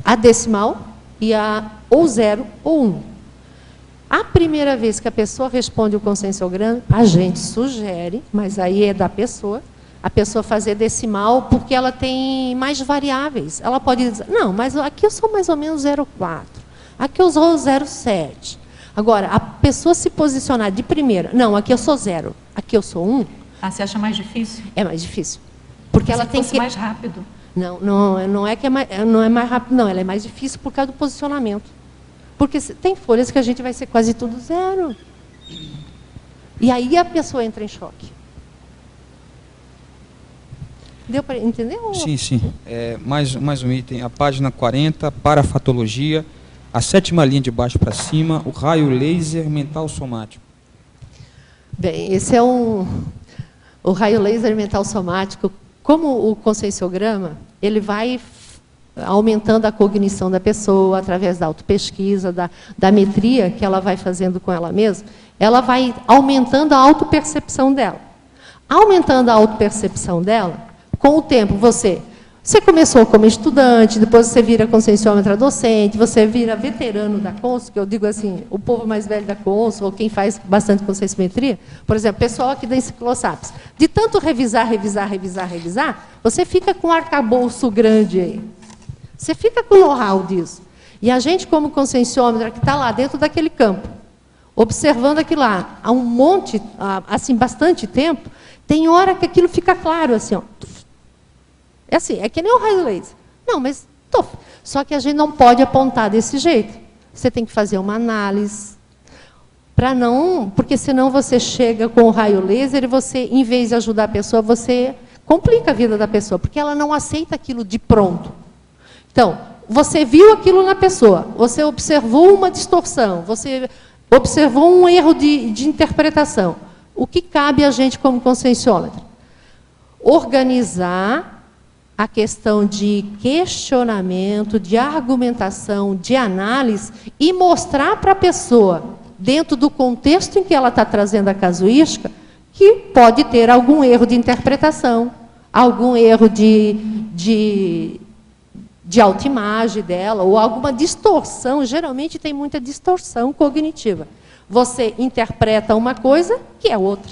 A decimal e a ou 0 ou 1. A primeira vez que a pessoa responde o conscienciograma, a gente sugere, mas aí é da pessoa, a pessoa fazer decimal, porque ela tem mais variáveis. Ela pode dizer, não, mas aqui eu sou mais ou menos 0,4, aqui eu sou 0,7. Agora, a pessoa se posicionar de primeira, não, aqui eu sou 0, aqui eu sou 1. Ah, você acha mais difícil? É mais difícil. Porque ela tem que... mais rápido. Não é que não é mais rápido, não, ela é mais difícil por causa do posicionamento. Porque tem folhas que a gente vai ser quase tudo 0. E aí a pessoa entra em choque. Deu para entender? Sim. Mais um item. A página 40, parafatologia, a 7ª linha de baixo para cima, o raio laser mental somático. Bem, esse é o raio laser mental somático. Como o conscienciograma, ele vai aumentando a cognição da pessoa através da autopesquisa, da metria que ela vai fazendo com ela mesma, ela vai aumentando a autopercepção dela. Aumentando a autopercepção dela, com o tempo, você começou como estudante, depois você vira conscienciômetra docente, você vira veterano da Consul, que eu digo assim, o povo mais velho da Consul, ou quem faz bastante conscienciometria, por exemplo, pessoal aqui da Enciclosapiens, de tanto revisar, você fica com um arcabouço grande aí. Você fica com o know-how disso. E a gente, como conscienciômetra, que está lá dentro daquele campo, observando aquilo lá, há um monte, assim, bastante tempo, tem hora que aquilo fica claro, assim, ó. É assim, é que nem o raio laser. Não, mas... Só que a gente não pode apontar desse jeito. Você tem que fazer uma análise. Porque senão você chega com o raio laser e você, em vez de ajudar a pessoa, você complica a vida da pessoa, porque ela não aceita aquilo de pronto. Então, você viu aquilo na pessoa, você observou uma distorção, você observou um erro de interpretação. O que cabe a gente como conscienciômetra? Organizar a questão de questionamento, de argumentação, de análise e mostrar para a pessoa, dentro do contexto em que ela está trazendo a casuística, que pode ter algum erro de interpretação, algum erro de autoimagem dela, ou alguma distorção. Geralmente tem muita distorção cognitiva. Você interpreta uma coisa que é outra.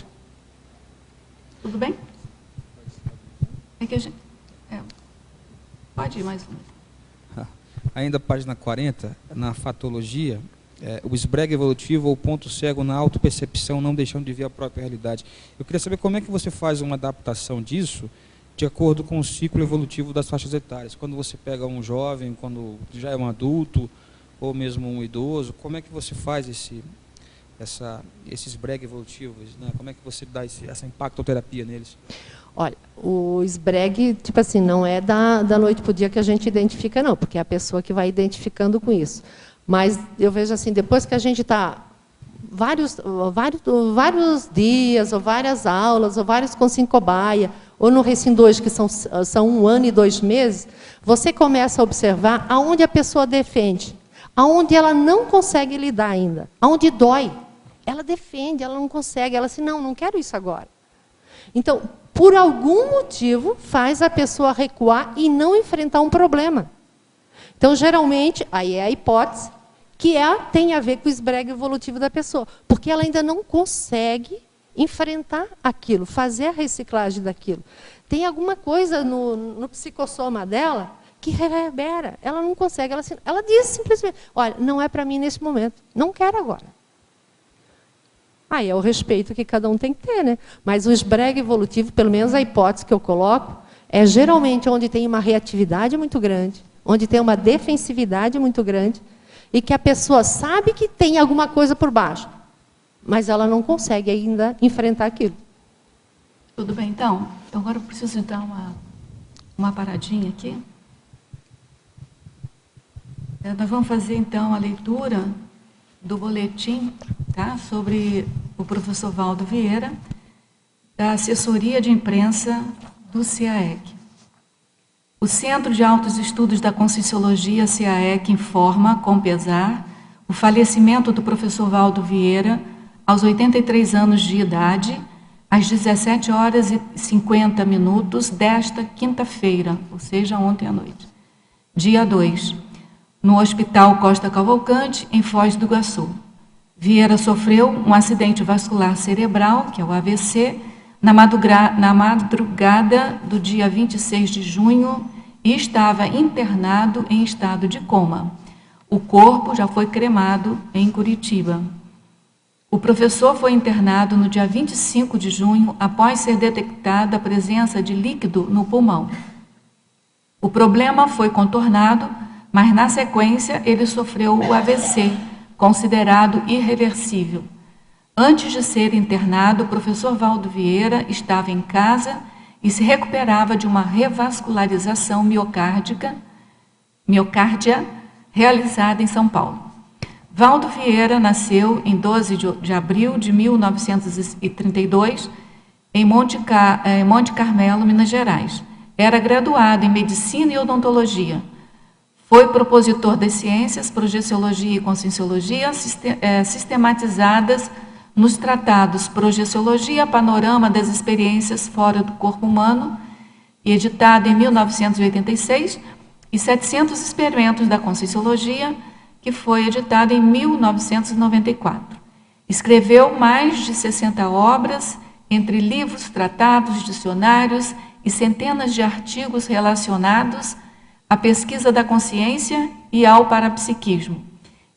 Tudo bem? É que a gente... Pode ir mais uma. Ainda página 40, na fatologia, o esbrega evolutivo ou ponto cego na autopercepção, não deixando de ver a própria realidade. Eu queria saber como é que você faz uma adaptação disso de acordo com o ciclo evolutivo das faixas etárias. Quando você pega um jovem, quando já é um adulto, ou mesmo um idoso, como é que você faz esses esbrega evolutivos, né? Como é que você dá essa impactoterapia neles? Olha, o esbregue, tipo assim, não é da noite para o dia que a gente identifica, não, porque é a pessoa que vai identificando com isso. Mas eu vejo assim, depois que a gente está vários dias, ou várias aulas, ou vários com cobaia, ou no Recim 2, que são 1 ano e 2 meses, você começa a observar aonde a pessoa defende, aonde ela não consegue lidar ainda, aonde dói. Ela defende, ela não consegue, ela assim, não quero isso agora. Então, por algum motivo, faz a pessoa recuar e não enfrentar um problema. Então, geralmente, aí é a hipótese, que tem a ver com o esbrega evolutivo da pessoa, porque ela ainda não consegue enfrentar aquilo, fazer a reciclagem daquilo. Tem alguma coisa no psicossoma dela que reverbera, ela não consegue, ela diz simplesmente, olha, não é para mim nesse momento, não quero agora. Aí é o respeito que cada um tem que ter, né? Mas o esbrega evolutivo, pelo menos a hipótese que eu coloco, é geralmente onde tem uma reatividade muito grande, onde tem uma defensividade muito grande, e que a pessoa sabe que tem alguma coisa por baixo, mas ela não consegue ainda enfrentar aquilo. Tudo bem, então? Então agora eu preciso dar uma paradinha aqui. Nós vamos fazer, então, a leitura do boletim, tá, sobre o professor Valdo Vieira, da assessoria de imprensa do CAEC. O Centro de Altos Estudos da Conscienciologia, CAEC, informa, com pesar, o falecimento do professor Valdo Vieira, aos 83 anos de idade, às 17h50 desta quinta-feira, ou seja, ontem à noite, dia 2, no Hospital Costa Cavalcante, em Foz do Iguaçu. Vieira sofreu um acidente vascular cerebral, que é o AVC, na madrugada do dia 26 de junho e estava internado em estado de coma. O corpo já foi cremado em Curitiba. O professor foi internado no dia 25 de junho após ser detectada a presença de líquido no pulmão. O problema foi contornado, mas na sequência ele sofreu o AVC, considerado irreversível. Antes de ser internado, o professor Valdo Vieira estava em casa e se recuperava de uma revascularização miocárdia realizada em São Paulo. Valdo Vieira nasceu em 12 de abril de 1932, em Monte Carmelo, Minas Gerais. Era graduado em Medicina e Odontologia. Foi propositor das ciências, projeciologia e conscienciologia, sistematizadas nos tratados Projeciologia, Panorama das Experiências Fora do Corpo Humano, editado em 1986, e 700 Experimentos da Conscienciologia, que foi editado em 1994. Escreveu mais de 60 obras, entre livros, tratados, dicionários e centenas de artigos relacionados à pesquisa da consciência e ao parapsiquismo.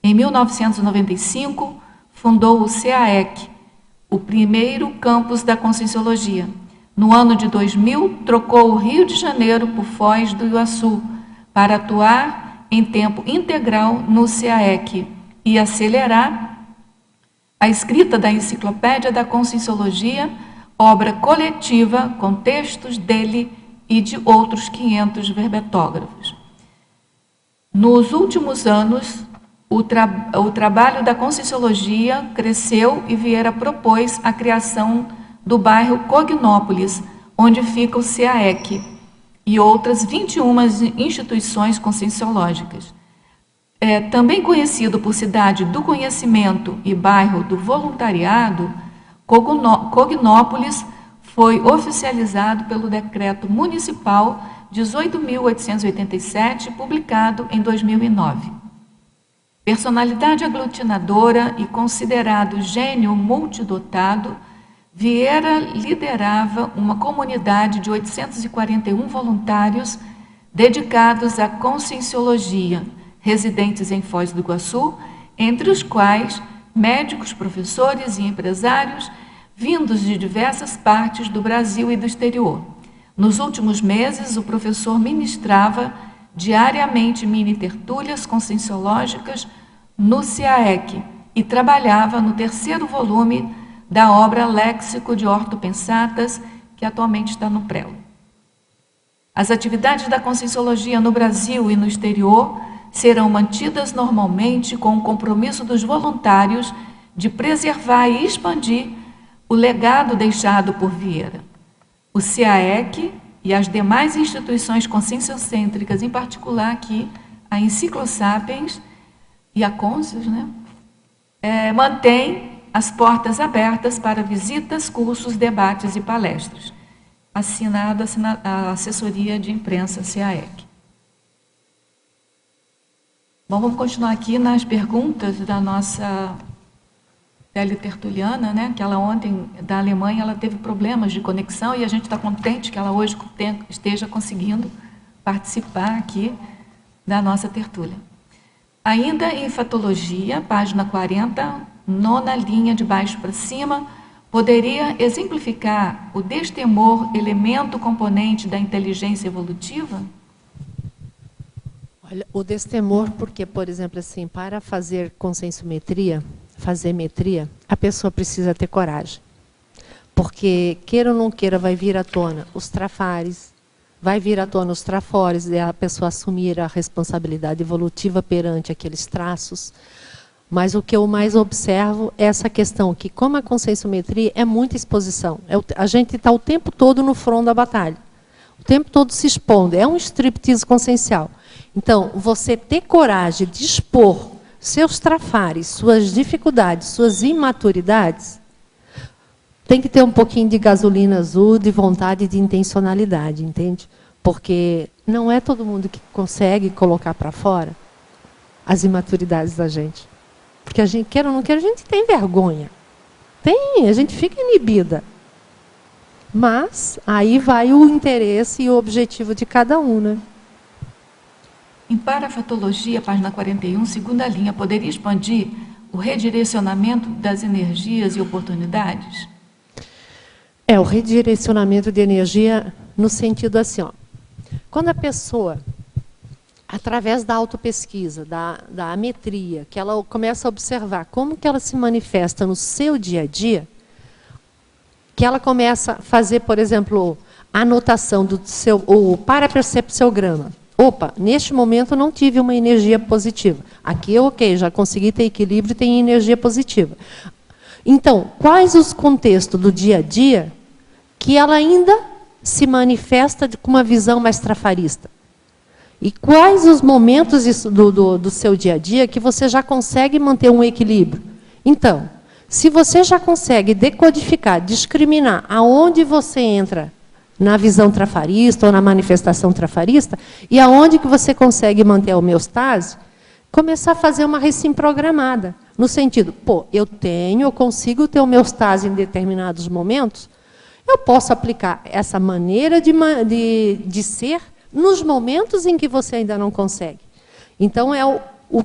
Em 1995, fundou o CAEC, o primeiro campus da Conscienciologia. No ano de 2000, trocou o Rio de Janeiro por Foz do Iguaçu, para atuar em tempo integral no CAEC e acelerar a escrita da Enciclopédia da Conscienciologia, obra coletiva com textos dele e de outros 500 verbetógrafos. Nos últimos anos, o trabalho da Conscienciologia cresceu e Vieira propôs a criação do bairro Cognópolis, onde fica o CAEC, e outras 21 instituições conscienciológicas. Também conhecido por cidade do conhecimento e bairro do voluntariado, Cognópolis foi oficializado pelo Decreto Municipal 18.887, publicado em 2009. Personalidade aglutinadora e considerado gênio multidotado, Vieira liderava uma comunidade de 841 voluntários dedicados à conscienciologia, residentes em Foz do Iguaçu, entre os quais médicos, professores e empresários vindos de diversas partes do Brasil e do exterior. Nos últimos meses, o professor ministrava diariamente mini-tertúlias conscienciológicas no CAEC e trabalhava no 3º volume da obra Léxico de Ortopensatas, que atualmente está no prelo. As atividades da conscienciologia no Brasil e no exterior serão mantidas normalmente com o compromisso dos voluntários de preservar e expandir o legado deixado por Vieira. O CAEC e as demais instituições conscienciocêntricas, em particular aqui a Enciclosapiens e a Conscius, mantém as portas abertas para visitas, cursos, debates e palestras. Assinado a assessoria de imprensa CAEC. Bom, vamos continuar aqui nas perguntas da nossa teletertuliana, que ela ontem, da Alemanha, ela teve problemas de conexão e a gente está contente que ela hoje esteja conseguindo participar aqui da nossa tertúlia. Ainda em Fatologia, página 40, 9ª linha de baixo para cima, poderia exemplificar o destemor, elemento componente da inteligência evolutiva? Olha, o destemor, porque, por exemplo, assim, para fazer conscienciometria, fazer metria, a pessoa precisa ter coragem. Porque, queira ou não queira, vai vir à tona os trafares, vai vir à tona os trafores, e a pessoa assumir a responsabilidade evolutiva perante aqueles traços. Mas o que eu mais observo é essa questão, que como a conscienciometria é muita exposição, a gente está o tempo todo no front da batalha, o tempo todo se expondo, é um striptease consciencial. Então, você ter coragem de expor seus trafares, suas dificuldades, suas imaturidades, tem que ter um pouquinho de gasolina azul, de vontade e de intencionalidade, entende? Porque não é todo mundo que consegue colocar para fora as imaturidades da gente. Porque a gente, quer ou não quer, a gente tem vergonha. A gente fica inibida. Mas aí vai o interesse e o objetivo de cada um, Em Parafatologia, página 41, 2ª linha, poderia expandir o redirecionamento das energias e oportunidades? O redirecionamento de energia no sentido assim, quando a pessoa, através da autopesquisa, da ametria, que ela começa a observar como que ela se manifesta no seu dia a dia, que ela começa a fazer, por exemplo, a anotação o parapercepciograma. Opa, neste momento não tive uma energia positiva. Aqui, ok, já consegui ter equilíbrio e tenho energia positiva. Então, quais os contextos do dia a dia que ela ainda se manifesta com uma visão mais trafarista? E quais os momentos do seu dia a dia que você já consegue manter um equilíbrio? Então, se você já consegue decodificar, discriminar aonde você entra na visão trafarista ou na manifestação trafarista, e aonde que você consegue manter a homeostase, começar a fazer uma recim programada, no sentido, eu consigo ter homeostase em determinados momentos, eu posso aplicar essa maneira de ser nos momentos em que você ainda não consegue. Então, o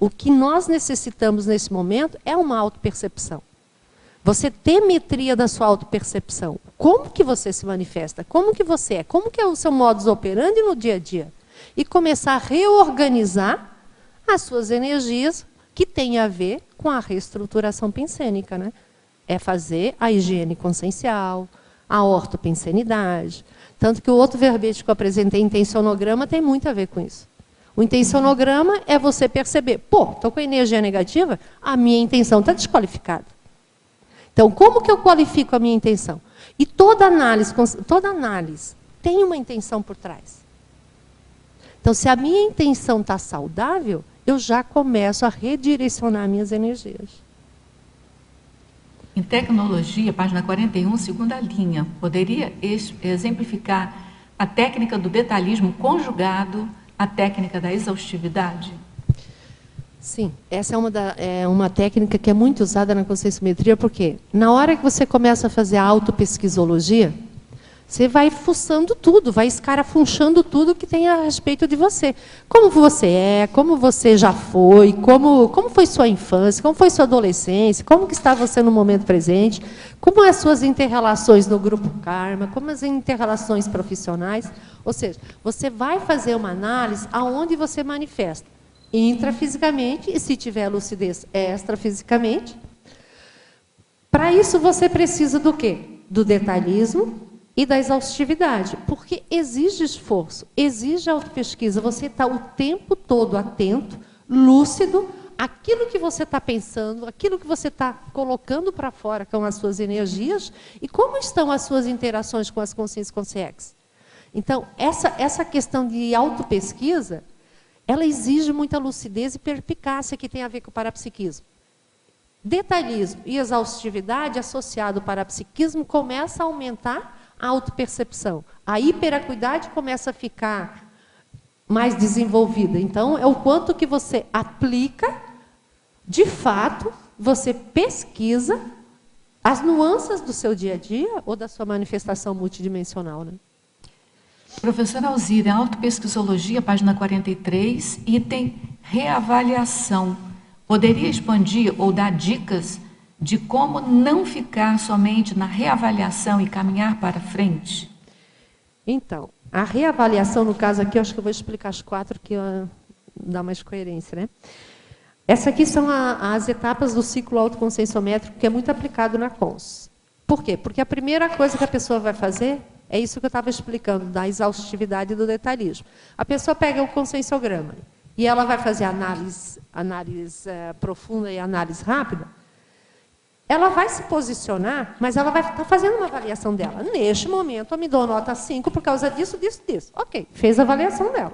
que nós necessitamos nesse momento é uma autopercepção. Você ter metria da sua autopercepção. Como que você se manifesta? Como que você é? Como que é o seu modus operandi no dia a dia? E começar a reorganizar as suas energias que tem a ver com a reestruturação pensênica, É fazer a higiene consciencial, a ortopensenidade. Tanto que o outro verbete que eu apresentei, intencionograma, tem muito a ver com isso. O intencionograma é você perceber, pô, estou com energia negativa, a minha intenção está desqualificada. Então, como que eu qualifico a minha intenção? E toda análise tem uma intenção por trás. Então, se a minha intenção está saudável, eu já começo a redirecionar minhas energias. Em tecnologia, página 41, segunda linha, poderia exemplificar a técnica do detalhismo conjugado à técnica da exaustividade? Sim, essa é uma técnica que é muito usada na conscienciometria, porque na hora que você começa a fazer a autopesquisologia, você vai fuçando tudo, vai escarafunchando tudo que tem a respeito de você. Como você é, como você já foi, como foi sua infância, como foi sua adolescência, como que está você no momento presente, como as suas interrelações no grupo Karma, como as interrelações profissionais. Ou seja, você vai fazer uma análise aonde você manifesta intrafisicamente e, se tiver lucidez, extrafisicamente. Para isso, você precisa do quê? Do detalhismo e da exaustividade, porque exige esforço, exige autopesquisa. Você está o tempo todo atento, lúcido, aquilo que você está pensando, aquilo que você está colocando para fora com as suas energias e como estão as suas interações com as consciências conscientes. Então, essa questão de autopesquisa, ela exige muita lucidez e perspicácia que tem a ver com o parapsiquismo. Detalhismo e exaustividade associado ao parapsiquismo começa a aumentar a autopercepção. A hiperacuidade começa a ficar mais desenvolvida. Então, é o quanto que você aplica, de fato, você pesquisa as nuances do seu dia a dia ou da sua manifestação multidimensional, né? Professora Alzira, autopesquisologia, página 43, item reavaliação. Poderia expandir ou dar dicas de como não ficar somente na reavaliação e caminhar para frente? Então, a reavaliação, no caso aqui, eu acho que eu vou explicar as 4 que dá mais coerência, né? Essas aqui são as etapas do ciclo autoconscienciométrico, que é muito aplicado na CONS. Por quê? Porque a primeira coisa que a pessoa vai fazer é isso que eu estava explicando, da exaustividade e do detalhismo. A pessoa pega o conscienciograma e ela vai fazer análise profunda e análise rápida. Ela vai se posicionar, mas ela vai estar fazendo uma avaliação dela. Neste momento, eu me dou nota 5 por causa disso, disso, disso. Ok, fez a avaliação dela.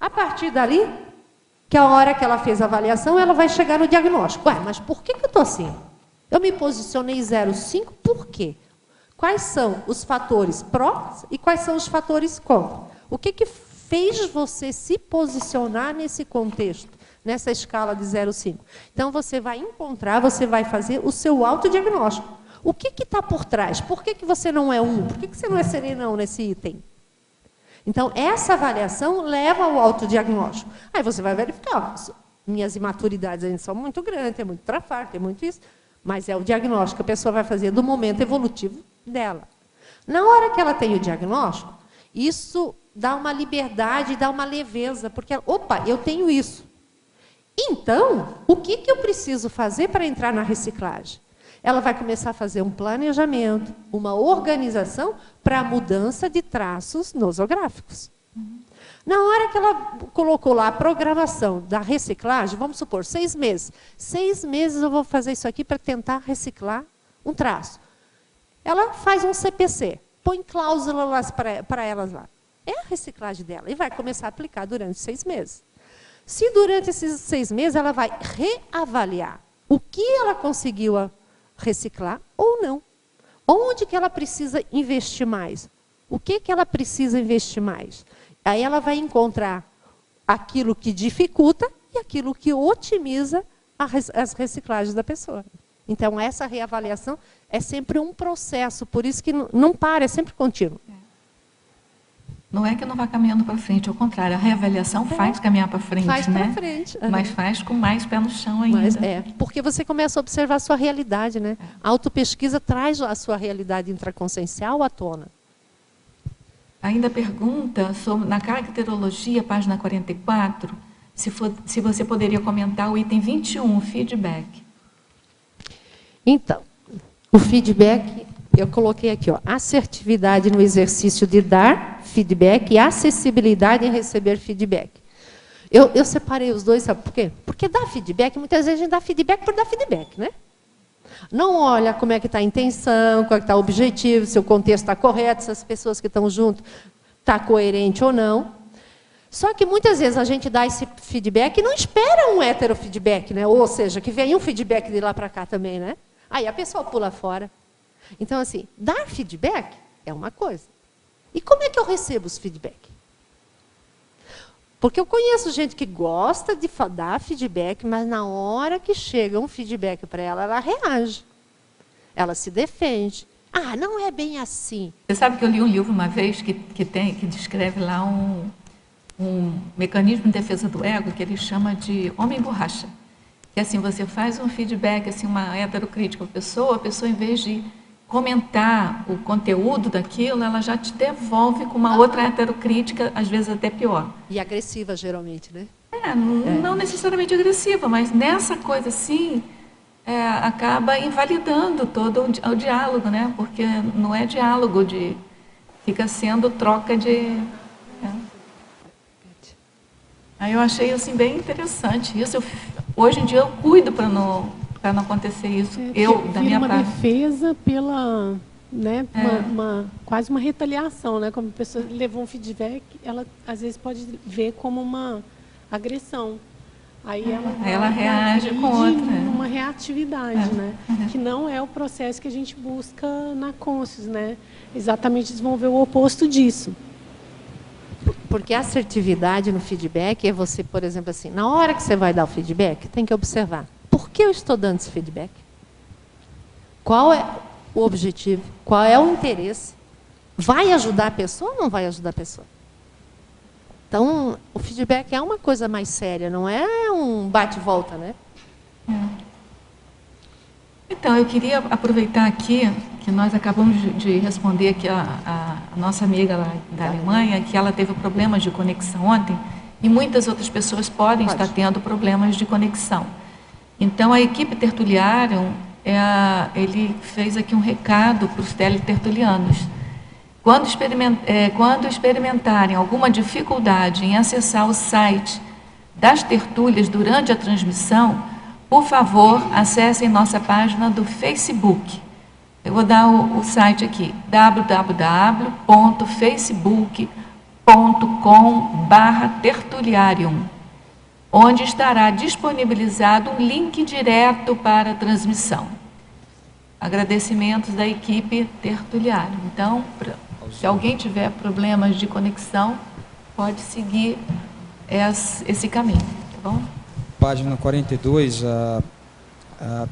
A partir dali, que a hora que ela fez a avaliação, ela vai chegar no diagnóstico. Ué, mas por que eu estou assim? Eu me posicionei 0,5, por quê? Quais são os fatores prós e quais são os fatores contra? O que fez você se posicionar nesse contexto, nessa escala de 0,5? Então, você vai encontrar, você vai fazer o seu autodiagnóstico. O que está por trás? Por que você não é 1? Por que você não é serenão nesse item? Então, essa avaliação leva ao autodiagnóstico. Aí você vai verificar, minhas imaturidades ainda são muito grandes, tem muito trafar, tem muito isso, mas é o diagnóstico que a pessoa vai fazer do momento evolutivo dela. Na hora que ela tem o diagnóstico, isso dá uma liberdade, dá uma leveza, porque, opa, eu tenho isso. Então, o que eu preciso fazer para entrar na reciclagem? Ela vai começar a fazer um planejamento, uma organização para a mudança de traços nosográficos. Na hora que ela colocou lá a programação da reciclagem, vamos supor, 6 meses. 6 meses eu vou fazer isso aqui para tentar reciclar um traço. Ela faz um CPC, põe cláusula para elas lá. É a reciclagem dela e vai começar a aplicar durante 6 meses. Se durante esses 6 meses ela vai reavaliar o que ela conseguiu reciclar ou não. Onde que ela precisa investir mais? O que ela precisa investir mais? Aí ela vai encontrar aquilo que dificulta e aquilo que otimiza as reciclagens da pessoa. Então, essa reavaliação é sempre um processo, por isso que não para, é sempre contínuo. Não é que não vai caminhando para frente, ao contrário, a reavaliação faz caminhar para frente, faz né? Para frente. Mas faz com mais pé no chão ainda. Mas porque você começa a observar a sua realidade, né? A autopesquisa traz a sua realidade intraconsciencial à tona. Ainda pergunta sobre, na caracterologia, página 44, se você poderia comentar o item 21, feedback. Então, O feedback, eu coloquei aqui, ó, assertividade no exercício de dar feedback e acessibilidade em receber feedback. Eu separei os dois, sabe por quê? Porque dar feedback, muitas vezes a gente dá feedback por dar feedback, né? Não olha como é que está a intenção, qual é que está o objetivo, se o contexto está correto, se as pessoas que estão junto está coerente ou não. Só que muitas vezes a gente dá esse feedback e não espera um hétero feedback, né? Ou seja, que venha um feedback de lá para cá também, né? Aí a pessoa pula fora. Então, assim, dar feedback é uma coisa. E como é que eu recebo os feedback? Porque eu conheço gente que gosta de dar feedback, mas na hora que chega um feedback para ela, ela reage. Ela se defende. Ah, não é bem assim. Você sabe que eu li um livro uma vez que descreve lá um mecanismo de defesa do ego que ele chama de homem borracha. Que assim, você faz um feedback, assim, uma heterocrítica à pessoa, a pessoa, em vez de comentar o conteúdo daquilo, ela já te devolve com uma outra heterocrítica, às vezes até pior. E agressiva, geralmente, né? Não necessariamente agressiva, mas nessa coisa assim, acaba invalidando todo o diálogo, né? Porque não é diálogo, fica sendo troca de... Aí eu achei assim, bem interessante isso. Hoje em dia eu cuido para não acontecer isso. Da minha uma parte. defesa pela, né, quase uma retaliação, né? Como a pessoa levou um feedback, ela às vezes pode ver como uma agressão. Aí ela reage com outra. Uma reatividade, né? Que não é o processo que a gente busca na Conscius, né? Exatamente desenvolver o oposto disso. Porque a assertividade no feedback é você, por exemplo, assim, na hora que você vai dar o feedback, tem que observar. Por que eu estou dando esse feedback? Qual é o objetivo? Qual é o interesse? Vai ajudar a pessoa ou não vai ajudar a pessoa? Então, o feedback é uma coisa mais séria, não é um bate-volta, né? Então, eu queria aproveitar aqui, que nós acabamos de responder aqui a nossa amiga lá da Alemanha, que ela teve problemas de conexão ontem, e muitas outras pessoas podem estar tendo problemas de conexão. Então, a equipe Tertuliarium, ele fez aqui um recado para os teletertulianos. Quando experimentarem alguma dificuldade em acessar o site das tertúlias durante a transmissão, por favor, acessem nossa página do Facebook. Eu vou dar o site aqui, www.facebook.com/tertuliarium, onde estará disponibilizado um link direto para a transmissão. Agradecimentos da equipe Tertuliarium. Então, se alguém tiver problemas de conexão, pode seguir esse caminho, tá bom? Página 42, a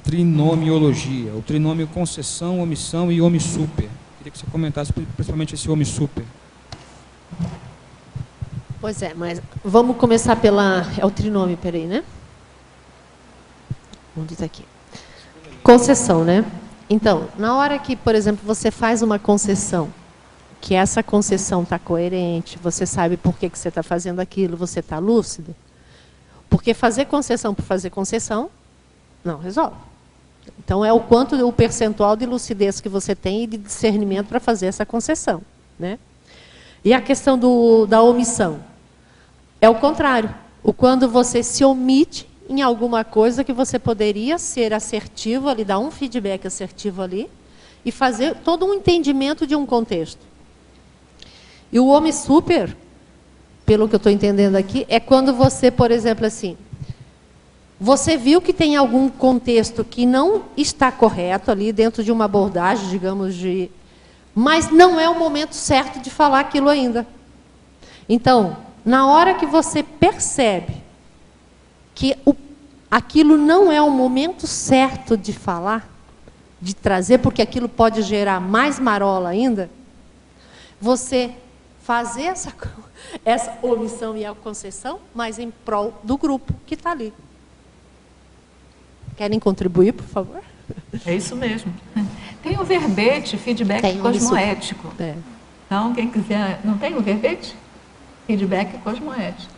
trinomiologia, o trinômio concessão, omissão e omissuper. Queria que você comentasse principalmente esse omissuper. Pois é, mas vamos começar é o trinômio, peraí, né? Onde está aqui? Concessão, né? Então, na hora que, por exemplo, você faz uma concessão, que essa concessão está coerente, você sabe por que você está fazendo aquilo, você está lúcido. Porque fazer concessão por fazer concessão, não resolve. Então, é o percentual de lucidez que você tem e de discernimento para fazer essa concessão, né? E a questão da omissão. É o contrário. Quando você se omite em alguma coisa que você poderia ser assertivo ali, dar um feedback assertivo ali, e fazer todo um entendimento de um contexto. E o omissuper, pelo que eu estou entendendo aqui, é quando você, por exemplo, assim, você viu que tem algum contexto que não está correto ali, dentro de uma abordagem, digamos, mas não é o momento certo de falar aquilo ainda. Então, na hora que você percebe que aquilo não é o momento certo de falar, de trazer, porque aquilo pode gerar mais marola ainda, você fazer essa omissão e a concessão, mas em prol do grupo que está ali. Querem contribuir, por favor? É isso mesmo. Tem o verbete, feedback cosmoético. Então, quem quiser... Não tem o verbete? Feedback cosmoético.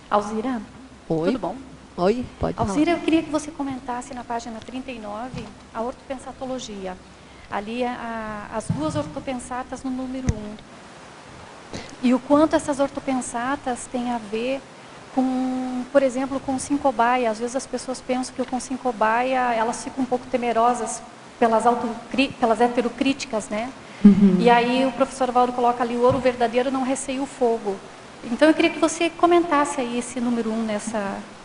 Alzira, Oi? tudo bom? Oi, pode falar. Alzira, eu queria que você comentasse na página 39 a ortopensatologia. Ali as duas ortopensatas no número 1. E o quanto essas ortopensatas têm a ver com, por exemplo, com sincobaia. Às vezes as pessoas pensam que com sincobaia elas ficam um pouco temerosas pelas heterocríticas, né? E aí o professor Valdo coloca ali: o ouro verdadeiro não receia o fogo. Então eu queria que você comentasse aí esse número 1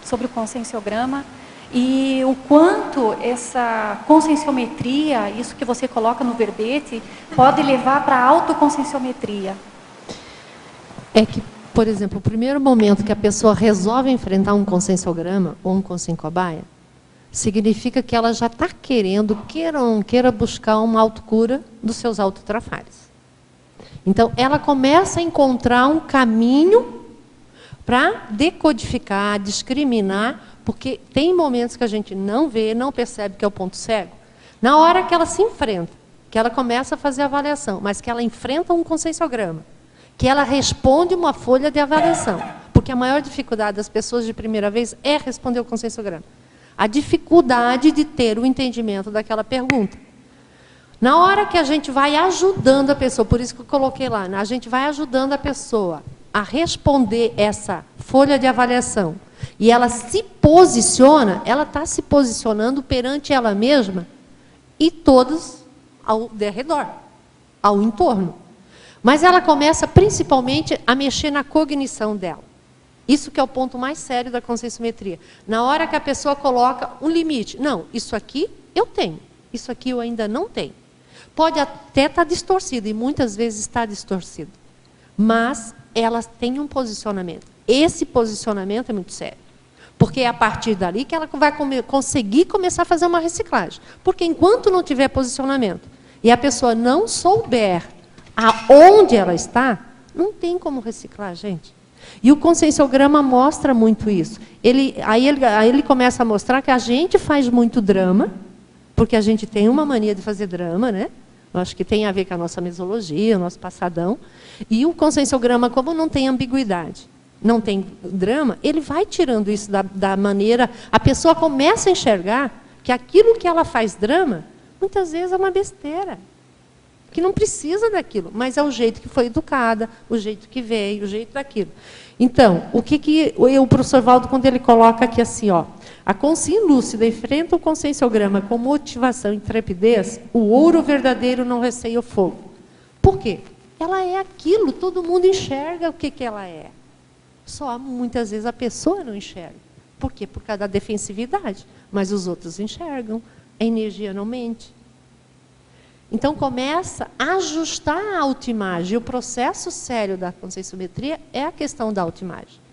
sobre o conscienciograma e o quanto essa conscienciometria, isso que você coloca no verbete, pode levar para a autoconscienciometria. É que, por exemplo, o primeiro momento que a pessoa resolve enfrentar um conscienciograma ou um conscienciobaia, significa que ela já está querendo, queira ou não queira, buscar uma autocura dos seus autotrafares. Então, ela começa a encontrar um caminho para decodificar, discriminar, porque tem momentos que a gente não vê, não percebe que é o ponto cego. Na hora que ela se enfrenta, que ela começa a fazer a avaliação, mas que ela enfrenta um conscienciograma, que ela responde uma folha de avaliação, porque a maior dificuldade das pessoas de primeira vez é responder o conscienciograma. A dificuldade de ter o entendimento daquela pergunta. Na hora que a gente vai ajudando a pessoa, por isso que eu coloquei lá, a gente vai ajudando a pessoa a responder essa folha de avaliação, e ela se posiciona, ela está se posicionando perante ela mesma e todos ao derredor, ao entorno. Mas ela começa principalmente a mexer na cognição dela. Isso que é o ponto mais sério da conscienciometria. Na hora que a pessoa coloca um limite, não, isso aqui eu tenho, isso aqui eu ainda não tenho. Pode até estar distorcido, e muitas vezes está distorcido, mas ela tem um posicionamento. Esse posicionamento é muito sério, porque é a partir dali que ela vai conseguir começar a fazer uma reciclagem. Porque enquanto não tiver posicionamento, e a pessoa não souber aonde ela está, não tem como reciclar, gente. E o conscienciograma mostra muito isso. Aí ele começa a mostrar que a gente faz muito drama, porque a gente tem uma mania de fazer drama, né? Eu acho que tem a ver com a nossa mesologia, o nosso passadão. E o conscienciograma, como não tem ambiguidade, não tem drama, ele vai tirando isso da maneira... A pessoa começa a enxergar que aquilo que ela faz drama, muitas vezes é uma besteira. Que não precisa daquilo, mas é o jeito que foi educada, o jeito que veio, o jeito daquilo. Então, o professor Valdo, quando ele coloca aqui assim, ó, a consciência lúcida enfrenta o conscienciograma com motivação e intrepidez, o ouro verdadeiro não receia o fogo. Por quê? Ela é aquilo, todo mundo enxerga o que ela é. Só muitas vezes a pessoa não enxerga. Por quê? Por causa da defensividade. Mas os outros enxergam, a energia não mente. Então, começa a ajustar a autoimagem. E o processo sério da conscienciometria é a questão da autoimagem.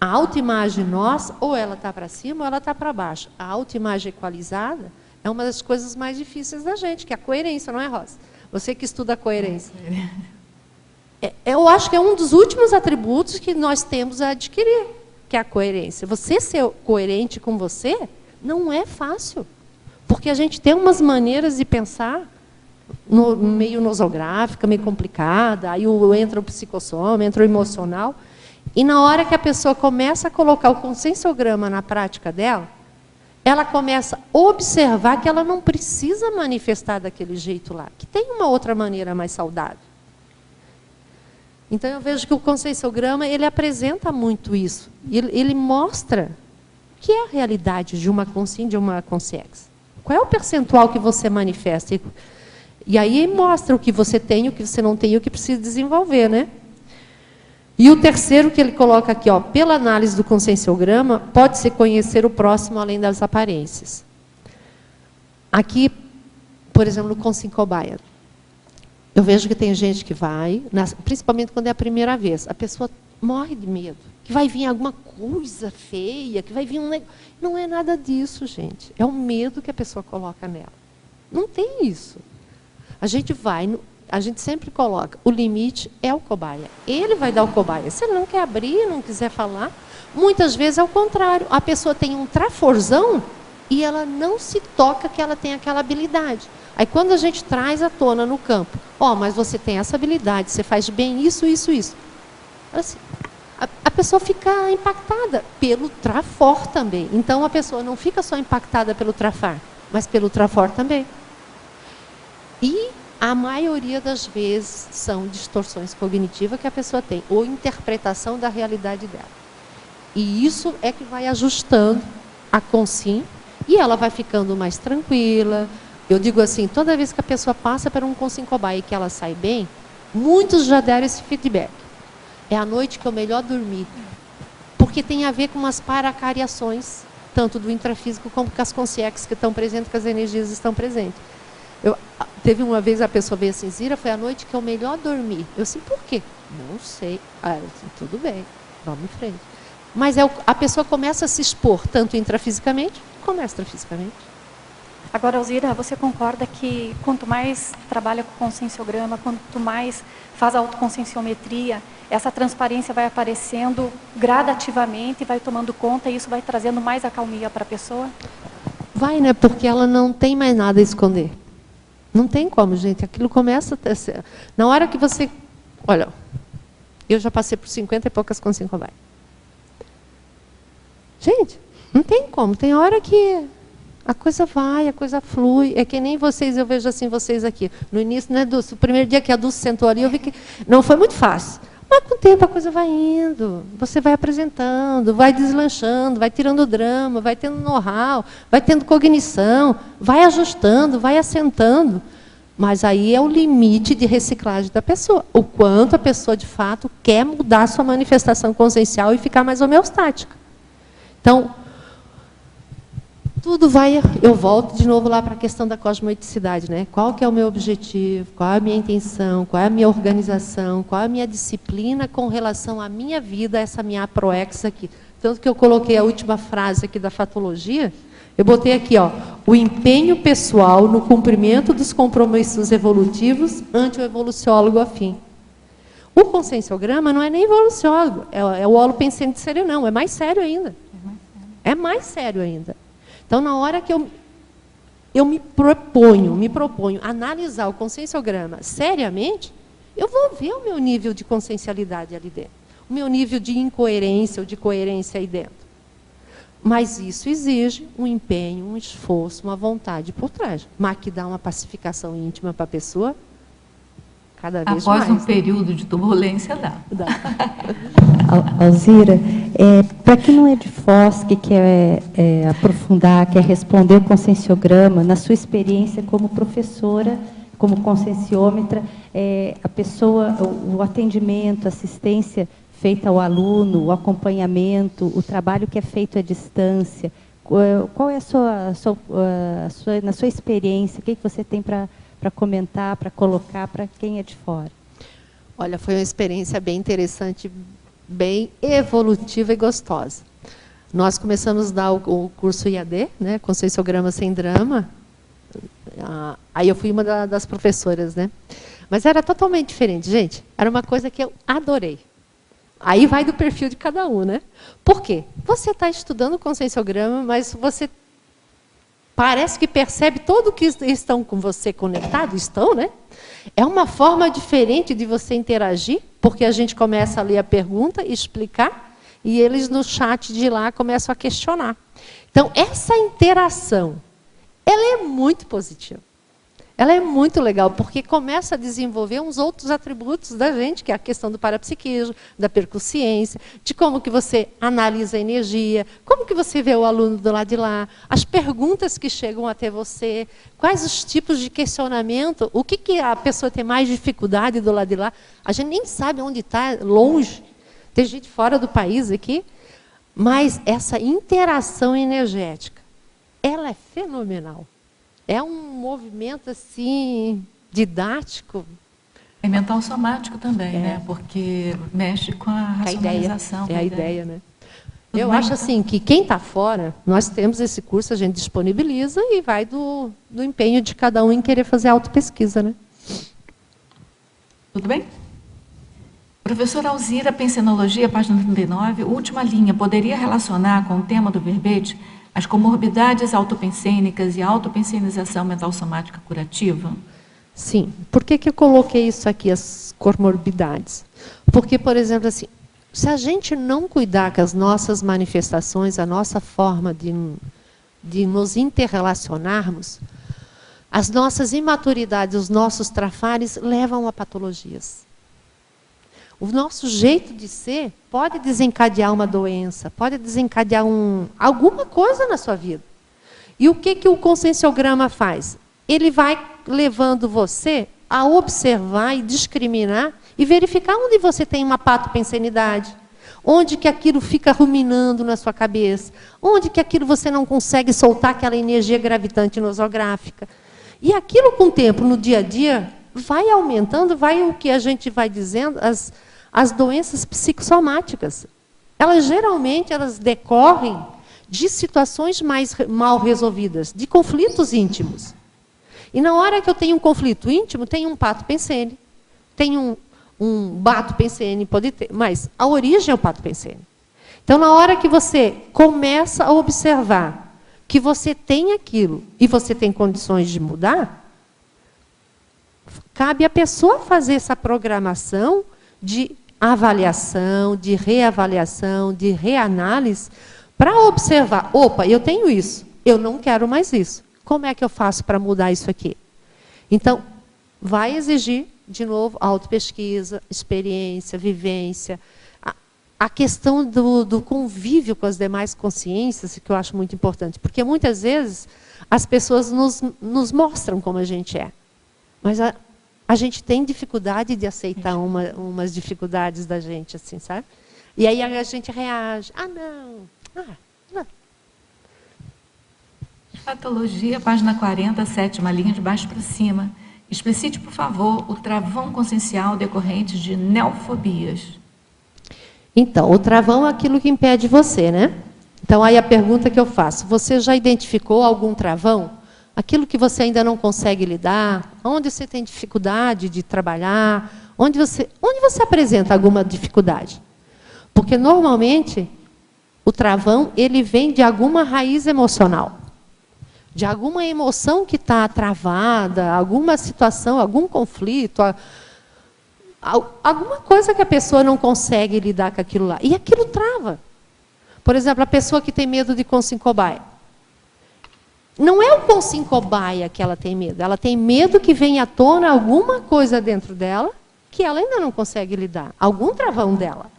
A autoimagem nossa, ou ela está para cima ou ela está para baixo. A autoimagem equalizada é uma das coisas mais difíceis da gente, que é a coerência, não é, Rosa? Você que estuda a coerência. Eu acho que é um dos últimos atributos que nós temos a adquirir, que é a coerência. Você ser coerente com você não é fácil. Porque a gente tem umas maneiras de pensar meio nosográfica, meio complicada, aí entra o psicossoma, entra o emocional, e na hora que a pessoa começa a colocar o conscienciograma na prática dela, ela começa a observar que ela não precisa manifestar daquele jeito lá, que tem uma outra maneira mais saudável. Então eu vejo que o conscienciograma, ele apresenta muito isso, ele mostra o que é a realidade de uma consciência, de uma consciência. Qual é o percentual que você manifesta? E aí mostra o que você tem, o que você não tem e o que precisa desenvolver, né? E o terceiro que ele coloca aqui, ó, pela análise do conscienciograma, pode-se conhecer o próximo além das aparências. Aqui, por exemplo, no conscienciobaia, eu vejo que tem gente que vai, principalmente quando é a primeira vez, a pessoa morre de medo, que vai vir alguma coisa feia, que vai vir um negócio. Não é nada disso, gente. É o medo que a pessoa coloca nela. Não tem isso. A gente sempre coloca, o limite é o cobaia. Ele vai dar o cobaia. Se ele não quer abrir, não quiser falar, muitas vezes é o contrário. A pessoa tem um traforzão e ela não se toca que ela tem aquela habilidade. Aí quando a gente traz à tona no campo, ó, mas você tem essa habilidade, você faz bem isso, isso, isso. Assim, a pessoa fica impactada pelo trafor também. Então, a pessoa não fica só impactada pelo trafar, mas pelo trafor também. E a maioria das vezes são distorções cognitivas que a pessoa tem, ou interpretação da realidade dela. E isso é que vai ajustando a consciência e ela vai ficando mais tranquila. Eu digo assim, toda vez que a pessoa passa por um consincobai e que ela sai bem, muitos já deram esse feedback. É a noite que eu melhor dormi. Porque tem a ver com umas paracariações, tanto do intrafísico como com as consciências que estão presentes, que as energias estão presentes. Teve uma vez a pessoa veio assim, Zira, foi a noite que eu melhor dormi. Eu assim, por quê? Não sei. Eu assim, tudo bem, vamos em frente. Mas a pessoa começa a se expor, tanto intrafisicamente como extrafisicamente. Agora, Alzira, você concorda que quanto mais trabalha com conscienciograma, quanto mais faz a autoconscienciometria, essa transparência vai aparecendo gradativamente, vai tomando conta e isso vai trazendo mais acalmia para a pessoa? Vai, né? Porque ela não tem mais nada a esconder. Não tem como, gente. Aquilo começa a ser... Na hora que você... Olha, eu já passei por 50 e poucas conscienciogrammas. Gente, não tem como. Tem hora que a coisa vai, a coisa flui. É que nem vocês, eu vejo assim, vocês aqui. No início, né, Dulce? O primeiro dia que a Dulce sentou ali, eu vi que não foi muito fácil. Mas com o tempo a coisa vai indo. Você vai apresentando, vai deslanchando, vai tirando drama, vai tendo know-how, vai tendo cognição, vai ajustando, vai assentando. Mas aí é o limite de reciclagem da pessoa. O quanto a pessoa, de fato, quer mudar a sua manifestação consciencial e ficar mais homeostática. Então, tudo vai... Eu volto de novo lá para a questão da cosmoeticidade, né? Qual que é o meu objetivo? Qual é a minha intenção? Qual é a minha organização? Qual é a minha disciplina com relação à minha vida, essa minha proex aqui? Tanto que eu coloquei a última frase aqui da fatologia, eu botei aqui, ó, o empenho pessoal no cumprimento dos compromissos evolutivos ante o evoluciólogo afim. O conscienciograma não é nem evoluciólogo, é o holopensene sério, não, é mais sério ainda. É mais sério ainda. Então, na hora que eu me proponho analisar o conscienciograma seriamente, eu vou ver o meu nível de consciencialidade ali dentro, o meu nível de incoerência ou de coerência aí dentro. Mas isso exige um empenho, um esforço, uma vontade por trás. Mas que dá uma pacificação íntima para a pessoa, cada vez mais. Após um período de turbulência, dá. Alzira, para quem não é de Foz, que quer aprofundar, quer responder o conscienciograma, na sua experiência como professora, como conscienciômetra, a pessoa, o atendimento, a assistência feita ao aluno, o acompanhamento, o trabalho que é feito à distância, qual é na sua experiência, o que você tem para comentar, para colocar para quem é de fora? Olha, foi uma experiência bem interessante, bem evolutiva e gostosa. Nós começamos a dar o curso IAD, né, Conscienciograma Sem Drama. Aí eu fui uma das professoras, né? Mas era totalmente diferente, gente. Era uma coisa que eu adorei. Aí vai do perfil de cada um, né? Por quê? Você está estudando o conscienciograma, mas você parece que percebe todo o que estão com você conectados, estão, né? É uma forma diferente de você interagir, porque a gente começa a ler a pergunta, explicar, e eles no chat de lá começam a questionar. Então, essa interação, ela é muito positiva. Ela é muito legal, porque começa a desenvolver uns outros atributos da gente, que é a questão do parapsiquismo, da percussiência, de como que você analisa a energia, como que você vê o aluno do lado de lá, as perguntas que chegam até você, quais os tipos de questionamento, o que a pessoa tem mais dificuldade do lado de lá. A gente nem sabe onde está, longe. Tem gente fora do país aqui, mas essa interação energética, ela é fenomenal. É um movimento assim didático. É mental somático também, né? Porque mexe com a racionalização. É a ideia, né? Eu acho assim que quem está fora, nós temos esse curso, a gente disponibiliza e vai do empenho de cada um em querer fazer autopesquisa, né? Tudo bem? Professora Alzira, Pensenologia, página 39, última linha. Poderia relacionar com o tema do verbete as comorbidades autopensênicas e a autopensenização mental somática curativa? Sim. Por que eu coloquei isso aqui, as comorbidades? Porque, por exemplo, assim, Se a gente não cuidar com as nossas manifestações, a nossa forma de nos interrelacionarmos, as nossas imaturidades, os nossos trafares levam a patologias. O nosso jeito de ser pode desencadear uma doença, pode desencadear alguma coisa na sua vida. E o que o conscienciograma faz? Ele vai levando você a observar e discriminar e verificar onde você tem uma patopensenidade, onde que aquilo fica ruminando na sua cabeça, onde que aquilo você não consegue soltar aquela energia gravitante nosográfica. E aquilo, com o tempo, no dia a dia, vai aumentando, vai o que a gente vai dizendo, as doenças psicossomáticas. Geralmente, elas decorrem de situações mais mal resolvidas, de conflitos íntimos. E na hora que eu tenho um conflito íntimo, tem um pato-pensene, tem um bato-pensene, pode ter, mas a origem é o pato-pensene. Então, na hora que você começa a observar que você tem aquilo e você tem condições de mudar, cabe à pessoa fazer essa programação de avaliação, de reavaliação, de reanálise, para observar, opa, eu tenho isso, eu não quero mais isso. Como é que eu faço para mudar isso aqui? Então, vai exigir, de novo, autopesquisa, experiência, vivência, a questão do convívio com as demais consciências, que eu acho muito importante, porque muitas vezes as pessoas nos mostram como a gente é, mas a gente tem dificuldade de aceitar umas dificuldades da gente, assim, sabe? E aí a gente reage, não. Patologia, página 40, 7ª linha de baixo para cima. Explicite, por favor, o travão consciencial decorrente de neofobias. Então, o travão é aquilo que impede você, né? Então, aí a pergunta que eu faço, você já identificou algum travão? Aquilo que você ainda não consegue lidar? Onde você tem dificuldade de trabalhar? Onde você apresenta alguma dificuldade? Porque, normalmente, o travão ele vem de alguma raiz emocional. De alguma emoção que está travada, alguma situação, algum conflito, alguma coisa que a pessoa não consegue lidar com aquilo lá. E aquilo trava. Por exemplo, a pessoa que tem medo de consincobaia. Não é o consincobaia que ela tem medo que venha à tona alguma coisa dentro dela que ela ainda não consegue lidar. Algum travão dela.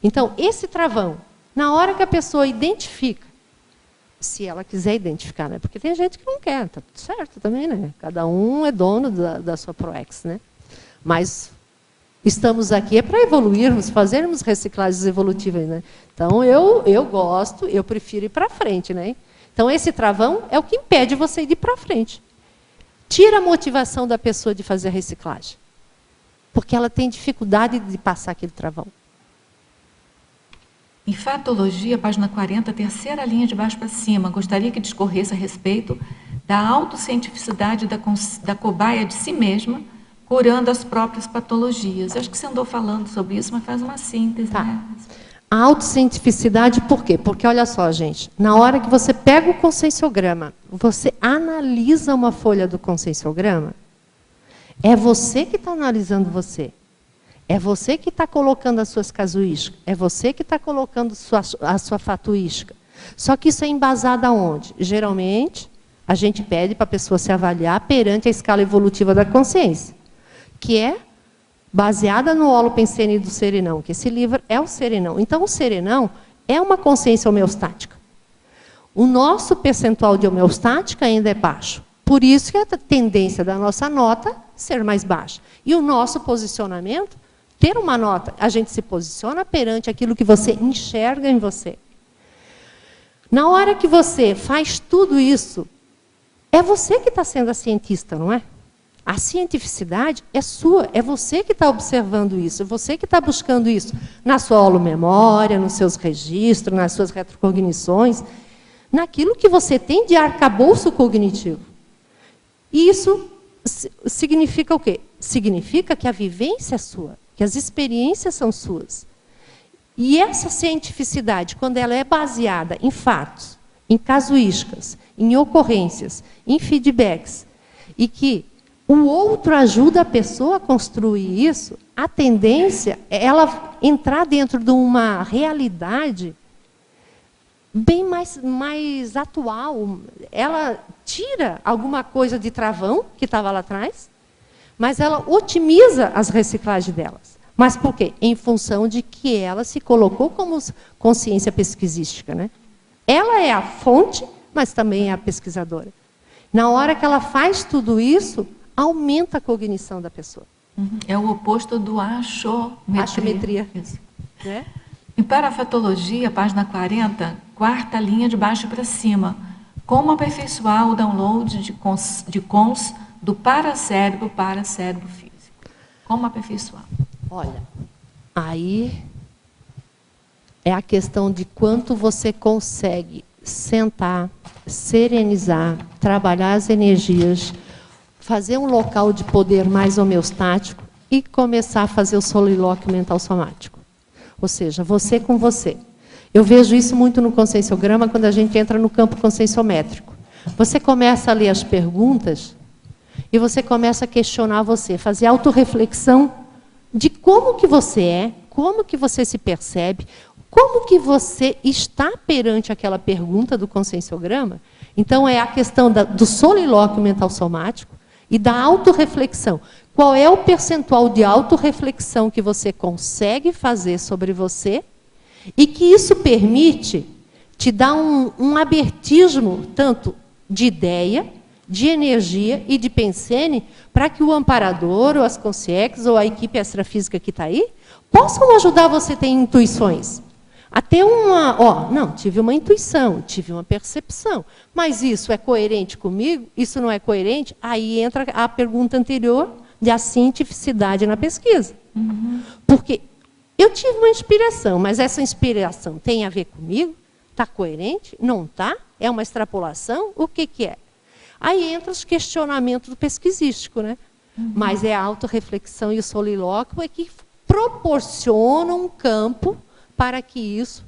Então, esse travão, na hora que a pessoa identifica, se ela quiser identificar, né? Porque tem gente que não quer, tá tudo certo também, né? Cada um é dono da sua ProEx, né? Mas estamos aqui para evoluirmos, fazermos reciclagens evolutivas, né? Então, eu gosto, eu prefiro ir para frente, né? Então, esse travão é o que impede você de ir para frente. Tira a motivação da pessoa de fazer a reciclagem. Porque ela tem dificuldade de passar aquele travão. Enfatologia, página 40, 3ª linha de baixo para cima. Gostaria que discorresse a respeito da autocientificidade da cobaia de si mesma, curando as próprias patologias. Acho que você andou falando sobre isso, mas faz uma síntese, tá, né? A autocientificidade, por quê? Porque, olha só, gente, na hora que você pega o conscienciograma, você analisa uma folha do conscienciograma, é você que está analisando você. É você que está colocando as suas casuísticas. É você que está colocando a sua fatuística. Só que isso é embasado aonde? Geralmente, a gente pede para a pessoa se avaliar perante a escala evolutiva da consciência, que é baseada no holopensene do serenão, que esse livro é o serenão. Então, o serenão é uma consciência homeostática. O nosso percentual de homeostática ainda é baixo. Por isso que a tendência da nossa nota ser mais baixa. E o nosso posicionamento ter uma nota, a gente se posiciona perante aquilo que você enxerga em você. Na hora que você faz tudo isso, é você que está sendo a cientista, não é? A cientificidade é sua, é você que está observando isso, é você que está buscando isso na sua holomemória, nos seus registros, nas suas retrocognições, naquilo que você tem de arcabouço cognitivo. E isso significa o quê? Significa que a vivência é sua, que as experiências são suas. E essa cientificidade, quando ela é baseada em fatos, em casuísticas, em ocorrências, em feedbacks, e que o outro ajuda a pessoa a construir isso, a tendência é ela entrar dentro de uma realidade bem mais atual. Ela tira alguma coisa de travão que estava lá atrás, mas ela otimiza as reciclagens delas. Mas por quê? Em função de que ela se colocou como consciência pesquisística, né? Ela é a fonte, mas também é a pesquisadora. Na hora que ela faz tudo isso, aumenta a cognição da pessoa. É o oposto do achometria. Achometria. Isso. Né? Em Parafatologia, página 40, quarta linha de baixo para cima. Como aperfeiçoar o download de cons do paracérebro para cérebro físico? Como aperfeiçoar? Olha, aí é a questão de quanto você consegue sentar, serenizar, trabalhar as energias, fazer um local de poder mais homeostático e começar a fazer o solilóquio mental somático. Ou seja, você com você. Eu vejo isso muito no conscienciograma, quando a gente entra no campo conscienciométrico. Você começa a ler as perguntas e você começa a questionar você, fazer autorreflexão de como que você é, como que você se percebe, como que você está perante aquela pergunta do conscienciograma. Então, é a questão do solilóquio mental somático e da autorreflexão. Qual é o percentual de autorreflexão que você consegue fazer sobre você e que isso permite te dar um abertismo tanto de ideia, de energia e de pensene para que o amparador, ou as consciex, ou a equipe extrafísica que está aí, possam ajudar você a ter intuições. Até não, tive uma intuição, tive uma percepção, mas isso é coerente comigo? Isso não é coerente? Aí entra a pergunta anterior de a cientificidade na pesquisa. Porque eu tive uma inspiração, mas essa inspiração tem a ver comigo? Está coerente? Não está? É uma extrapolação? O que é? Aí entra os questionamentos do pesquisístico, né? Mas é a autorreflexão e o solilóquio é que proporcionam um campo para que isso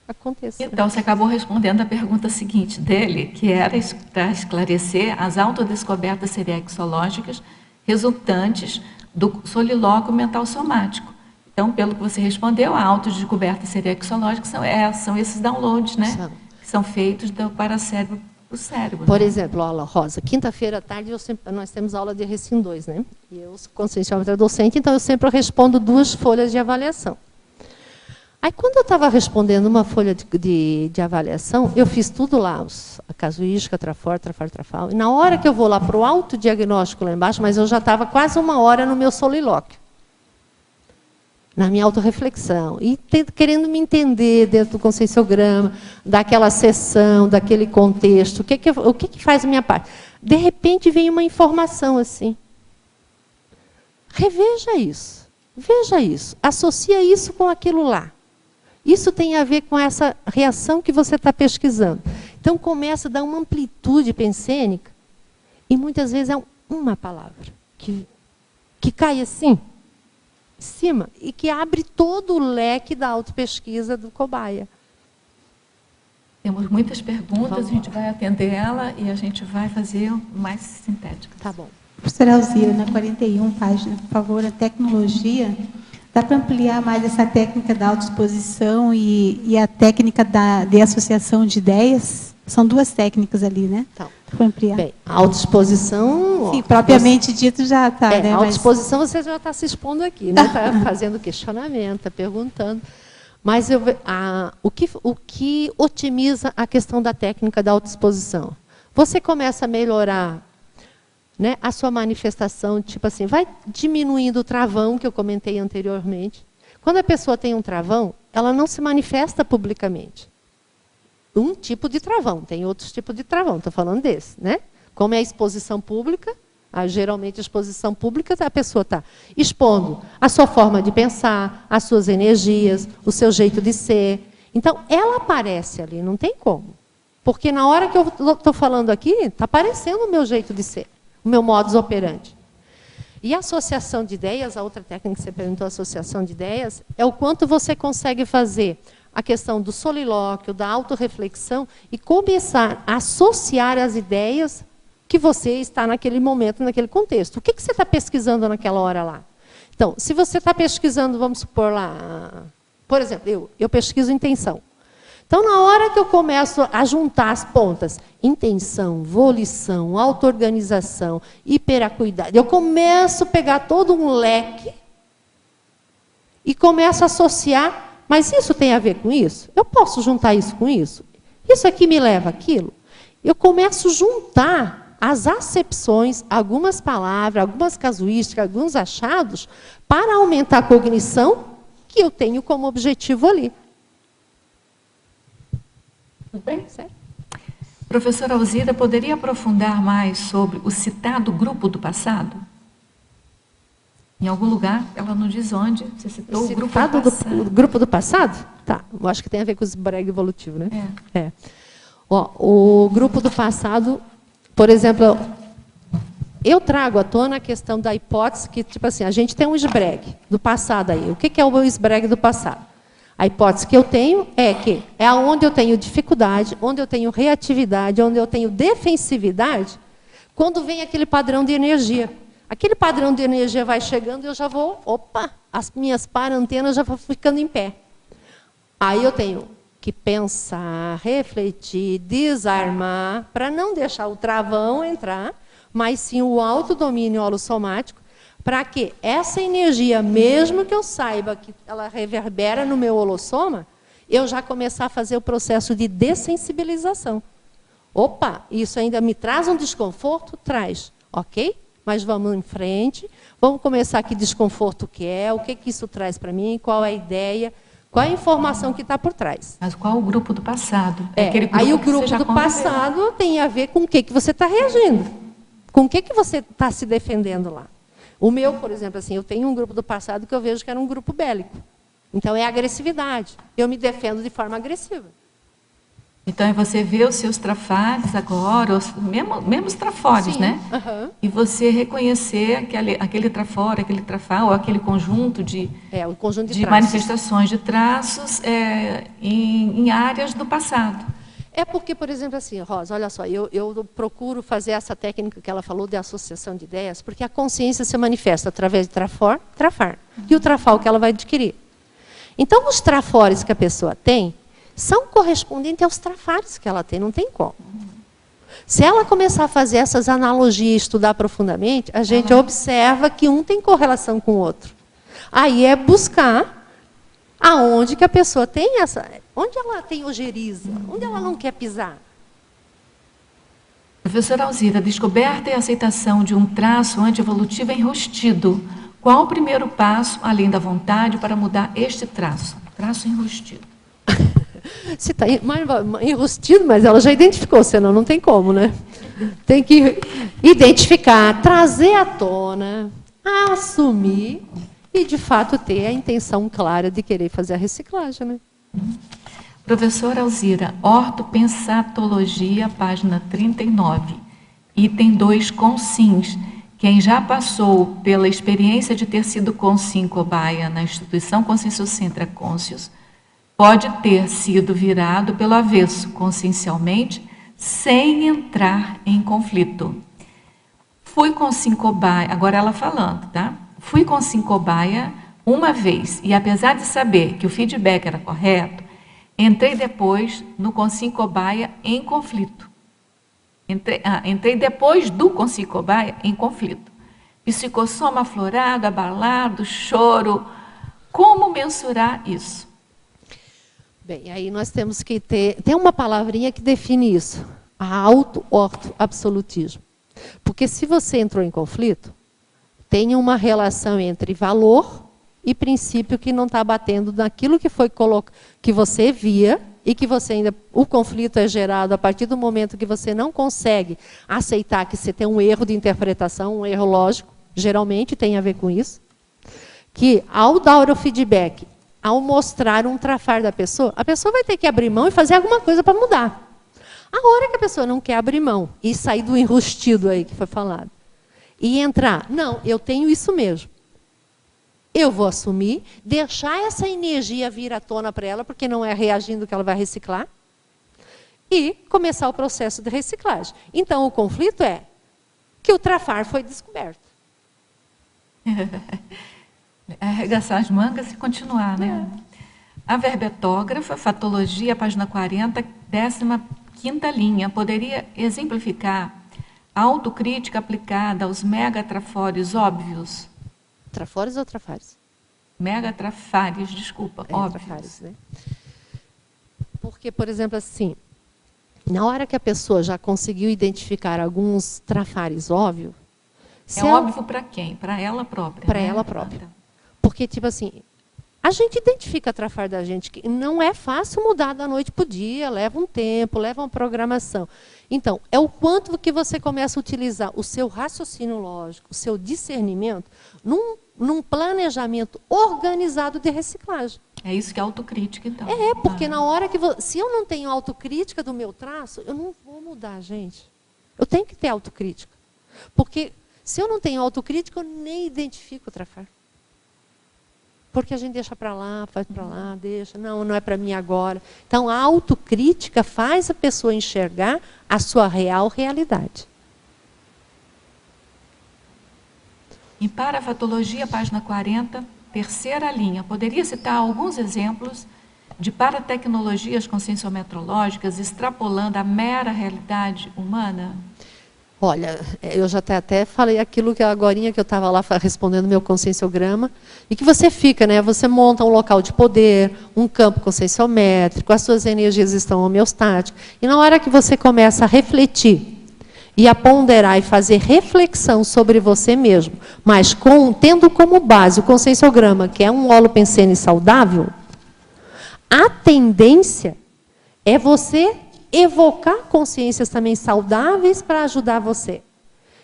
aconteça. Então, você acabou respondendo a pergunta seguinte dele, que era para esclarecer as autodescobertas serexológicas resultantes do solilóquio mental somático. Então, pelo que você respondeu, a autodescoberta serexológica são esses downloads, né? Que são feitos do paracérebro para o cérebro. Por né? exemplo, olha, Rosa, quinta-feira à tarde nós temos aula de Recim 2, né? E eu sou conscienciômetra docente, então eu sempre respondo 2 folhas de avaliação. Aí, quando eu estava respondendo uma folha de avaliação, eu fiz tudo lá, a casuística, trafal, e na hora que eu vou lá para o autodiagnóstico lá embaixo, mas eu já estava quase 1 hora no meu solilóquio, na minha autorreflexão, e querendo me entender dentro do conscienciograma, daquela sessão, daquele contexto, o que faz a minha parte. De repente, vem uma informação assim. Reveja isso, veja isso, associa isso com aquilo lá. Isso tem a ver com essa reação que você está pesquisando. Então, começa a dar uma amplitude pensênica, e muitas vezes é uma palavra que cai assim, em cima, e que abre todo o leque da autopesquisa do cobaia. Temos muitas perguntas, a gente vai atender ela e a gente vai fazer mais sintética. Tá bom. Professora Alzira, na 41 página, por favor, a tecnologia. Dá para ampliar mais essa técnica da autoexposição e a técnica de associação de ideias? São 2 técnicas ali, né? Então, para ampliar. Bem, a autoexposição... Sim, propriamente dito já está, né? A autoexposição você já está se expondo aqui, né? Está fazendo questionamento, está perguntando. Mas o que otimiza a questão da técnica da autoexposição? Você começa a melhorar, né, a sua manifestação, tipo assim, vai diminuindo o travão, que eu comentei anteriormente. Quando a pessoa tem um travão, ela não se manifesta publicamente. Um tipo de travão, tem outros tipos de travão, estou falando desse, né? Como é a exposição pública, geralmente a exposição pública, a pessoa está expondo a sua forma de pensar, as suas energias, o seu jeito de ser. Então, ela aparece ali, não tem como. Porque na hora que eu estou falando aqui, está aparecendo o meu jeito de ser, o meu modus operandi. E a associação de ideias, a outra técnica que você perguntou, associação de ideias, é o quanto você consegue fazer a questão do solilóquio, da autorreflexão, e começar a associar as ideias que você está naquele momento, naquele contexto. O que você está pesquisando naquela hora lá? Então, se você está pesquisando, vamos supor lá, por exemplo, eu pesquiso intenção. Então, na hora que eu começo a juntar as pontas, intenção, volição, auto-organização, hiperacuidade, eu começo a pegar todo um leque e começo a associar, mas isso tem a ver com isso? Eu posso juntar isso com isso? Isso aqui me leva àquilo? Eu começo a juntar as acepções, algumas palavras, algumas casuísticas, alguns achados, para aumentar a cognição que eu tenho como objetivo ali. Tudo bem? Certo? Professora Alzira, poderia aprofundar mais sobre o citado grupo do passado? Em algum lugar, ela não diz onde, você citou o grupo do passado. O grupo do passado? Tá, eu acho que tem a ver com o esbreg evolutivo, né? É. Ó, o grupo do passado, por exemplo, eu trago à tona a questão da hipótese que, tipo assim, a gente tem um esbreg do passado aí. O que é o esbreg do passado? A hipótese que eu tenho é que é onde eu tenho dificuldade, onde eu tenho reatividade, onde eu tenho defensividade, quando vem aquele padrão de energia. Aquele padrão de energia vai chegando e eu já vou, opa, as minhas parantenas já vão ficando em pé. Aí eu tenho que pensar, refletir, desarmar, para não deixar o travão entrar, mas sim o autodomínio holossomático, para que essa energia, mesmo que eu saiba que ela reverbera no meu holossoma, eu já começar a fazer o processo de dessensibilização. Opa, isso ainda me traz um desconforto? Traz, ok? Mas vamos em frente, vamos começar que desconforto que é, o que isso traz para mim, qual é a ideia, qual é a informação que está por trás. Mas qual o grupo do passado? Aquele grupo aí o grupo do passado tem a ver com o que você está reagindo, com o que você está se defendendo lá. O meu, por exemplo, assim, eu tenho um grupo do passado que eu vejo que era um grupo bélico. Então, é agressividade. Eu me defendo de forma agressiva. Então, você vê os seus trafares agora, mesmo os trafores, sim, né? Uhum. E você reconhecer aquele trafora, aquele trafar, ou aquele conjunto de, o conjunto de manifestações de traços em áreas do passado. É porque, por exemplo, assim, Rosa, olha só, eu procuro fazer essa técnica que ela falou de associação de ideias, porque a consciência se manifesta através de trafar, e o trafal que ela vai adquirir. Então, os trafores que a pessoa tem são correspondentes aos trafares que ela tem, não tem como. Se ela começar a fazer essas analogias, estudar profundamente, a gente observa que um tem correlação com o outro. Aí é buscar aonde que a pessoa tem essa... Onde ela tem ojeriza? Onde ela não quer pisar? Professora Alzira, descoberta e aceitação de um traço antievolutivo enrustido. Qual o primeiro passo, além da vontade, para mudar este traço? Traço enrustido. Se está enrustido, mas ela já identificou, senão não tem como, né? Tem que identificar, trazer à tona, assumir e, de fato, ter a intenção clara de querer fazer a reciclagem, né? Professora Alzira, ortopensatologia, página 39, item 2, consins. Quem já passou pela experiência de ter sido consim cobaia na instituição Conscienciocentra Conscius, pode ter sido virado pelo avesso, consciencialmente, sem entrar em conflito. Fui consim cobaia, agora ela falando, tá? Fui consim cobaia uma vez, e apesar de saber que o feedback era correto, entrei depois no consim cobaia em conflito. Entrei depois do consim cobaia em conflito. Psicossoma aflorado, abalado, choro. Como mensurar isso? Bem, aí nós temos que ter... Tem uma palavrinha que define isso. A auto-orto-absolutismo. Porque se você entrou em conflito, tem uma relação entre valor e princípio que não está batendo naquilo que foi que você via e que você ainda... O conflito é gerado a partir do momento que você não consegue aceitar que você tem um erro de interpretação, um erro lógico, geralmente tem a ver com isso, que ao dar o feedback, ao mostrar um trafar da pessoa, a pessoa vai ter que abrir mão e fazer alguma coisa para mudar. A hora que a pessoa não quer abrir mão e sair do enrustido aí que foi falado, e entrar, não, eu tenho isso mesmo. Eu vou assumir, deixar essa energia vir à tona para ela, porque não é reagindo que ela vai reciclar, e começar o processo de reciclagem. Então, o conflito é que o trafar foi descoberto. Arregaçar as mangas e continuar, né? A verbetógrafa, fatologia, página 40, 15ª linha, poderia exemplificar a autocrítica aplicada aos megatrafores óbvios? Trafores ou trafares? Megatrafares, desculpa, óbvios. Trafares, né? Porque, por exemplo, assim, na hora que a pessoa já conseguiu identificar alguns trafares óbvios... É óbvio para quem? Para ela própria. Para né? ela própria. Porque, tipo assim, a gente identifica a trafar da gente, que não é fácil mudar da noite para o dia, leva um tempo, leva uma programação. Então, é o quanto que você começa a utilizar o seu raciocínio lógico, o seu discernimento, num planejamento organizado de reciclagem. É isso que é autocrítica, então. Porque na hora que... Se eu não tenho autocrítica do meu traço, eu não vou mudar, gente. Eu tenho que ter autocrítica. Porque se eu não tenho autocrítica, eu nem identifico o trafar. Porque a gente deixa para lá, faz para lá, deixa. Não é para mim agora. Então, a autocrítica faz a pessoa enxergar a sua real realidade. Em parafatologia, página 40, 3ª linha, poderia citar alguns exemplos de paratecnologias conscienciometrológicas extrapolando a mera realidade humana? Olha, eu já até falei aquilo que agorinha que eu estava lá respondendo meu conscienciograma, e que você fica, né? Você monta um local de poder, um campo conscienciométrico, as suas energias estão homeostáticas, e na hora que você começa a refletir e a ponderar e fazer reflexão sobre você mesmo, mas tendo como base o conscienciograma, que é um holopensene saudável, a tendência é você evocar consciências também saudáveis para ajudar você.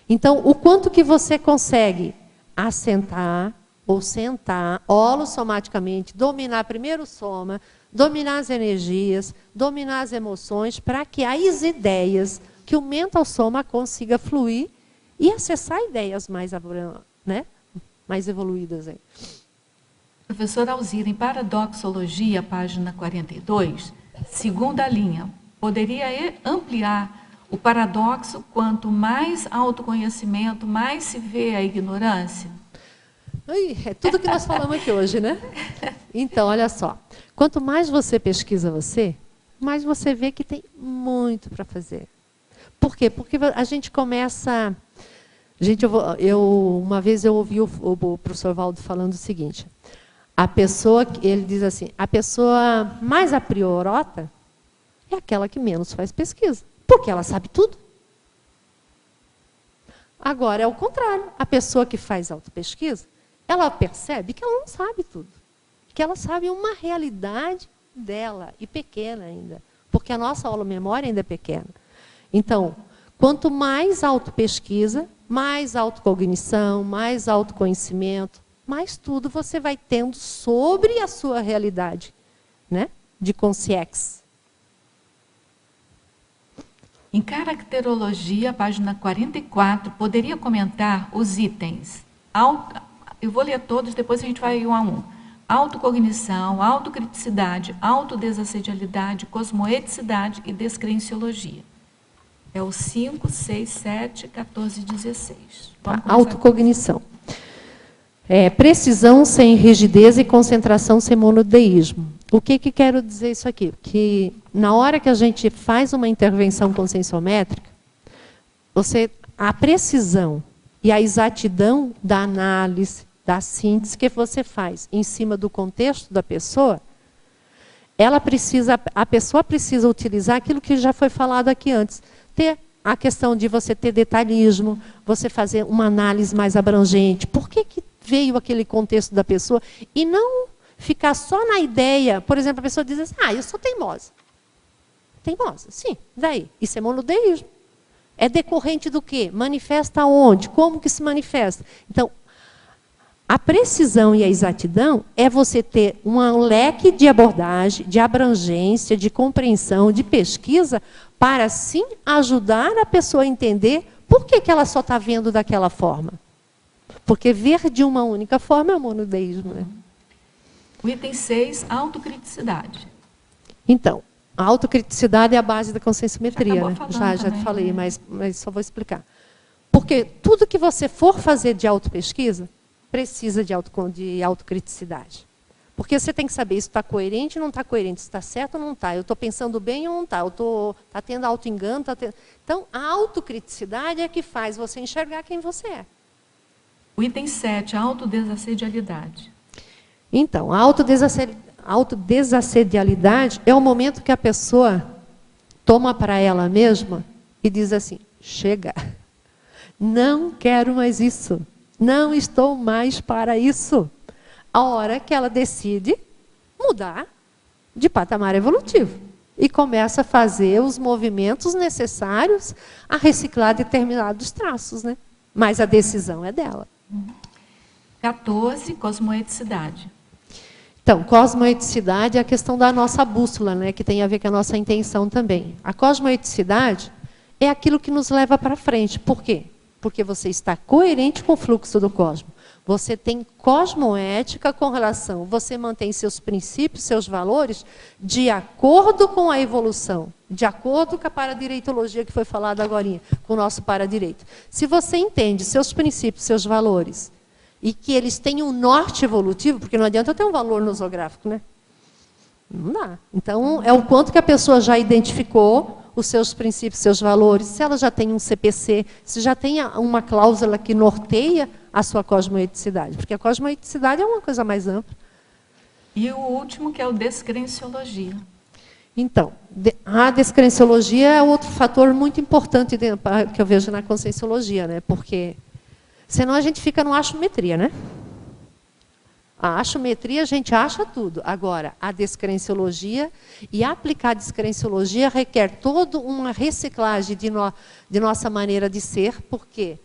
Então, o quanto que você consegue assentar ou sentar holossomaticamente, dominar primeiro o soma, dominar as energias, dominar as emoções, para que as ideias, que o mental soma consiga fluir e acessar ideias mais, né, mais evoluídas. Aí. Professora Alzira, em paradoxologia, página 42, 2ª linha, poderia ampliar o paradoxo quanto mais autoconhecimento, mais se vê a ignorância? É tudo que nós falamos aqui hoje, né? Então, olha só. Quanto mais você pesquisa você, mais você vê que tem muito para fazer. Por quê? Porque a gente começa... Gente, uma vez eu ouvi o professor Valdo falando o seguinte, ele diz assim, a pessoa mais apriorota é aquela que menos faz pesquisa, porque ela sabe tudo. Agora, é o contrário. A pessoa que faz autopesquisa, ela percebe que ela não sabe tudo. Que ela sabe uma realidade dela, e pequena ainda. Porque a nossa holomemória ainda é pequena. Então, quanto mais autopesquisa, mais autocognição, mais autoconhecimento, mais tudo você vai tendo sobre a sua realidade, né? De consciência. Em caracterologia, página 44, poderia comentar os itens. Eu vou ler todos, depois a gente vai um a um. Autocognição, autocriticidade, autodesassedialidade, cosmoeticidade e descrenciologia. É o 5, 6, 7, 14 e 16. Autocognição. Precisão sem rigidez e concentração sem monodeísmo. O que quero dizer isso aqui? Que na hora que a gente faz uma intervenção conscienciométrica, a precisão e a exatidão da análise, da síntese que você faz em cima do contexto da pessoa, a pessoa precisa utilizar aquilo que já foi falado aqui antes. Ter a questão de você ter detalhismo, você fazer uma análise mais abrangente. Por que veio aquele contexto da pessoa? E não ficar só na ideia. Por exemplo, a pessoa diz assim, eu sou teimosa. Teimosa, sim. Daí? Isso é monodeísmo. É decorrente do quê? Manifesta onde? Como que se manifesta? Então, a precisão e a exatidão é você ter um leque de abordagem, de abrangência, de compreensão, de pesquisa, para, sim, ajudar a pessoa a entender por que ela só está vendo daquela forma. Porque ver de uma única forma é o monodeísmo. Né? O item 6, autocriticidade. Então, a autocriticidade é a base da conscienciometria. Né? Já falei, mas só vou explicar. Porque tudo que você for fazer de autopesquisa, precisa de autocriticidade. Porque você tem que saber se está coerente ou não está coerente, se está certo ou não está, eu estou pensando bem ou não está, está tendo auto-engano, Então, a autocriticidade é que faz você enxergar quem você é. O item 7, a autodesassedialidade. Então, a autodesassedialidade é o momento que a pessoa toma para ela mesma e diz assim, chega, não quero mais isso, não estou mais para isso. A hora que ela decide mudar de patamar evolutivo e começa a fazer os movimentos necessários a reciclar determinados traços, né? Mas a decisão é dela. 14, cosmoeticidade. Então, cosmoeticidade é a questão da nossa bússola, né? Que tem a ver com a nossa intenção também. A cosmoeticidade é aquilo que nos leva para frente. Por quê? Porque você está coerente com o fluxo do cosmos. Você tem cosmoética com relação, você mantém seus princípios, seus valores, de acordo com a evolução, de acordo com a paradireitologia que foi falada agora, com o nosso paradireito. Se você entende seus princípios, seus valores, e que eles têm um norte evolutivo, porque não adianta eu ter um valor nosográfico, né? Não dá. Então, é o quanto que a pessoa já identificou os seus princípios, seus valores, se ela já tem um CPC, se já tem uma cláusula que norteia a sua cosmoeticidade, porque a cosmoeticidade é uma coisa mais ampla. E o último, que é o descrenciologia. Então, a descrenciologia é outro fator muito importante que eu vejo na conscienciologia, né? Porque senão a gente fica no achometria, né? A achometria, a gente acha tudo. Agora, a descrenciologia e aplicar a descrenciologia requer toda uma reciclagem de nossa maneira de ser, porque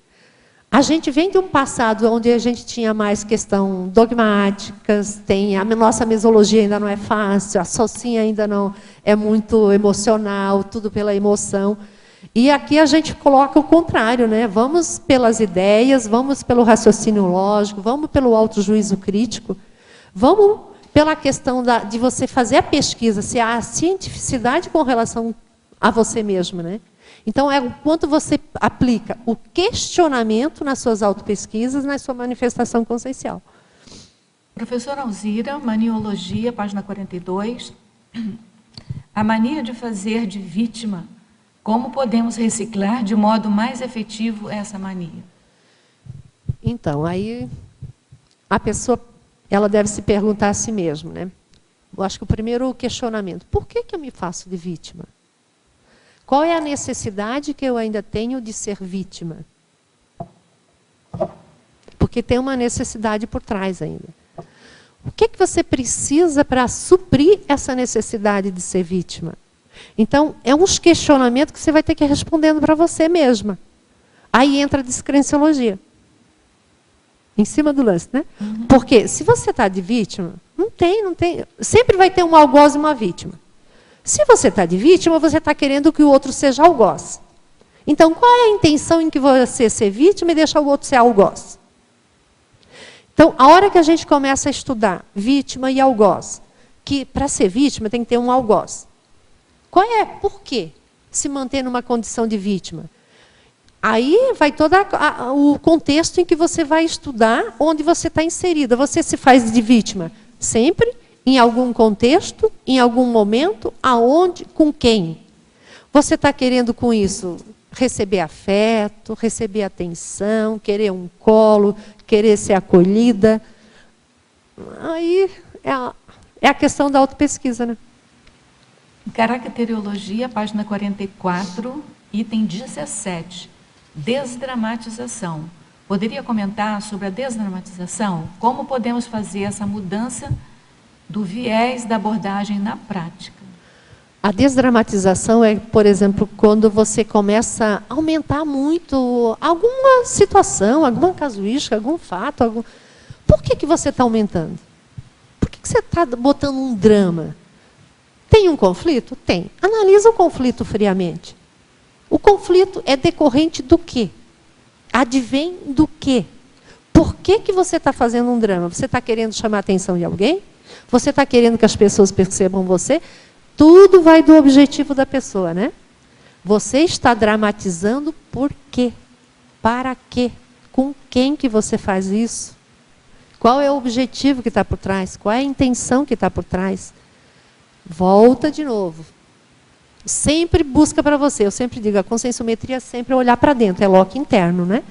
a gente vem de um passado onde a gente tinha mais questão dogmáticas, a nossa mesologia ainda não é fácil, a socinha ainda não é muito emocional, tudo pela emoção. E aqui a gente coloca o contrário, né? Vamos pelas ideias, vamos pelo raciocínio lógico, vamos pelo autojuízo crítico, vamos pela questão de você fazer a pesquisa, se há cientificidade com relação a você mesmo, né? Então, é o quanto você aplica o questionamento nas suas autopesquisas, na sua manifestação consciencial. Professora Alzira, Maniologia, página 42. A mania de fazer de vítima. Como podemos reciclar de modo mais efetivo essa mania? Então, aí a pessoa ela deve se perguntar a si mesma, né? Eu acho que o primeiro questionamento, por que eu me faço de vítima? Qual é a necessidade que eu ainda tenho de ser vítima? Porque tem uma necessidade por trás ainda. O que você precisa para suprir essa necessidade de ser vítima? Então, é uns questionamentos que você vai ter que ir respondendo para você mesma. Aí entra a descrenciologia. Em cima do lance, né? Porque se você está de vítima, não tem. Sempre vai ter um algoz e uma vítima. Se você está de vítima, você está querendo que o outro seja algoz. Então, qual é a intenção em que você ser vítima e deixar o outro ser algoz? Então, a hora que a gente começa a estudar vítima e algoz, que para ser vítima tem que ter um algoz. Por quê? Se manter numa condição de vítima. Aí vai todo o contexto em que você vai estudar, onde você está inserida. Você se faz de vítima sempre, em algum contexto, em algum momento, aonde, com quem? Você está querendo com isso receber afeto, receber atenção, querer um colo, querer ser acolhida. Aí é a questão da autopesquisa, né? Caracteriologia, página 44, item 17. Desdramatização. Poderia comentar sobre a desdramatização? Como podemos fazer essa mudança do viés da abordagem na prática? A desdramatização é, por exemplo, quando você começa a aumentar muito alguma situação, alguma casuística, algum fato. Por que você está aumentando? Por que você está botando um drama? Tem um conflito? Tem. Analisa o conflito friamente. O conflito é decorrente do quê? Advém do quê? Por que você está fazendo um drama? Você está querendo chamar a atenção de alguém? Você está querendo que as pessoas percebam você? Tudo vai do objetivo da pessoa, né? Você está dramatizando por quê? Para quê? Com quem que você faz isso? Qual é o objetivo que está por trás? Qual é a intenção que está por trás? Volta de novo. Sempre busca para você. Eu sempre digo, a conscienciometria é sempre olhar para dentro, é loco interno, né?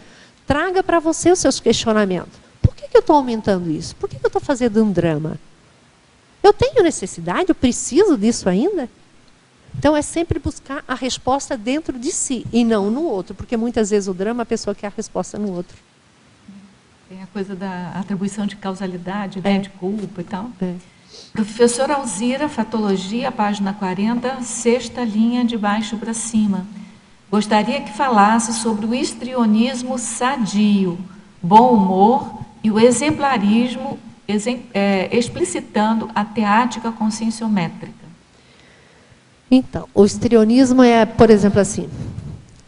Traga para você os seus questionamentos. Por que eu estou aumentando isso? Por que eu estou fazendo um drama? Eu tenho necessidade? Eu preciso disso ainda? Então, é sempre buscar a resposta dentro de si e não no outro, porque muitas vezes o drama, a pessoa quer a resposta no outro. Tem a coisa da atribuição de causalidade, né, de culpa e tal. Professora Alzira, Fatologia, página 40, sexta linha de baixo para cima. Gostaria que falasse sobre o histrionismo sadio, bom humor e o exemplarismo, explicitando a teática conscienciométrica. Então, o histrionismo é, por exemplo, assim,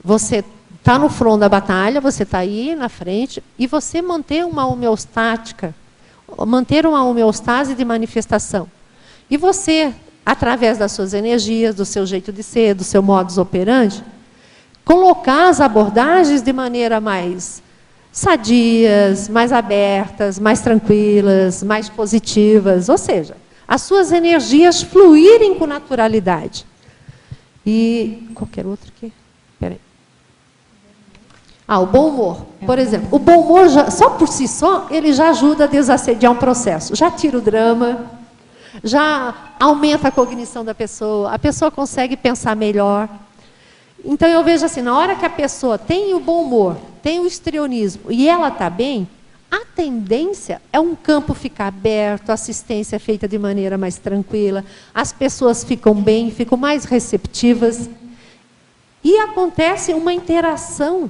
você está no front da batalha, você está aí na frente, e você manter uma homeostase de manifestação. E você, através das suas energias, do seu jeito de ser, do seu modus operandi, colocar as abordagens de maneira mais sadias, mais abertas, mais tranquilas, mais positivas, ou seja, as suas energias fluírem com naturalidade. E qualquer outro aqui? Peraí. O bom humor. Por exemplo, o bom humor, só por si só, ele já ajuda a desassediar um processo. Já tira o drama, já aumenta a cognição da pessoa, a pessoa consegue pensar melhor. Então, eu vejo assim, na hora que a pessoa tem o bom humor, tem o histrionismo, e ela está bem, a tendência é um campo ficar aberto, a assistência é feita de maneira mais tranquila, as pessoas ficam bem, ficam mais receptivas, e acontece uma interação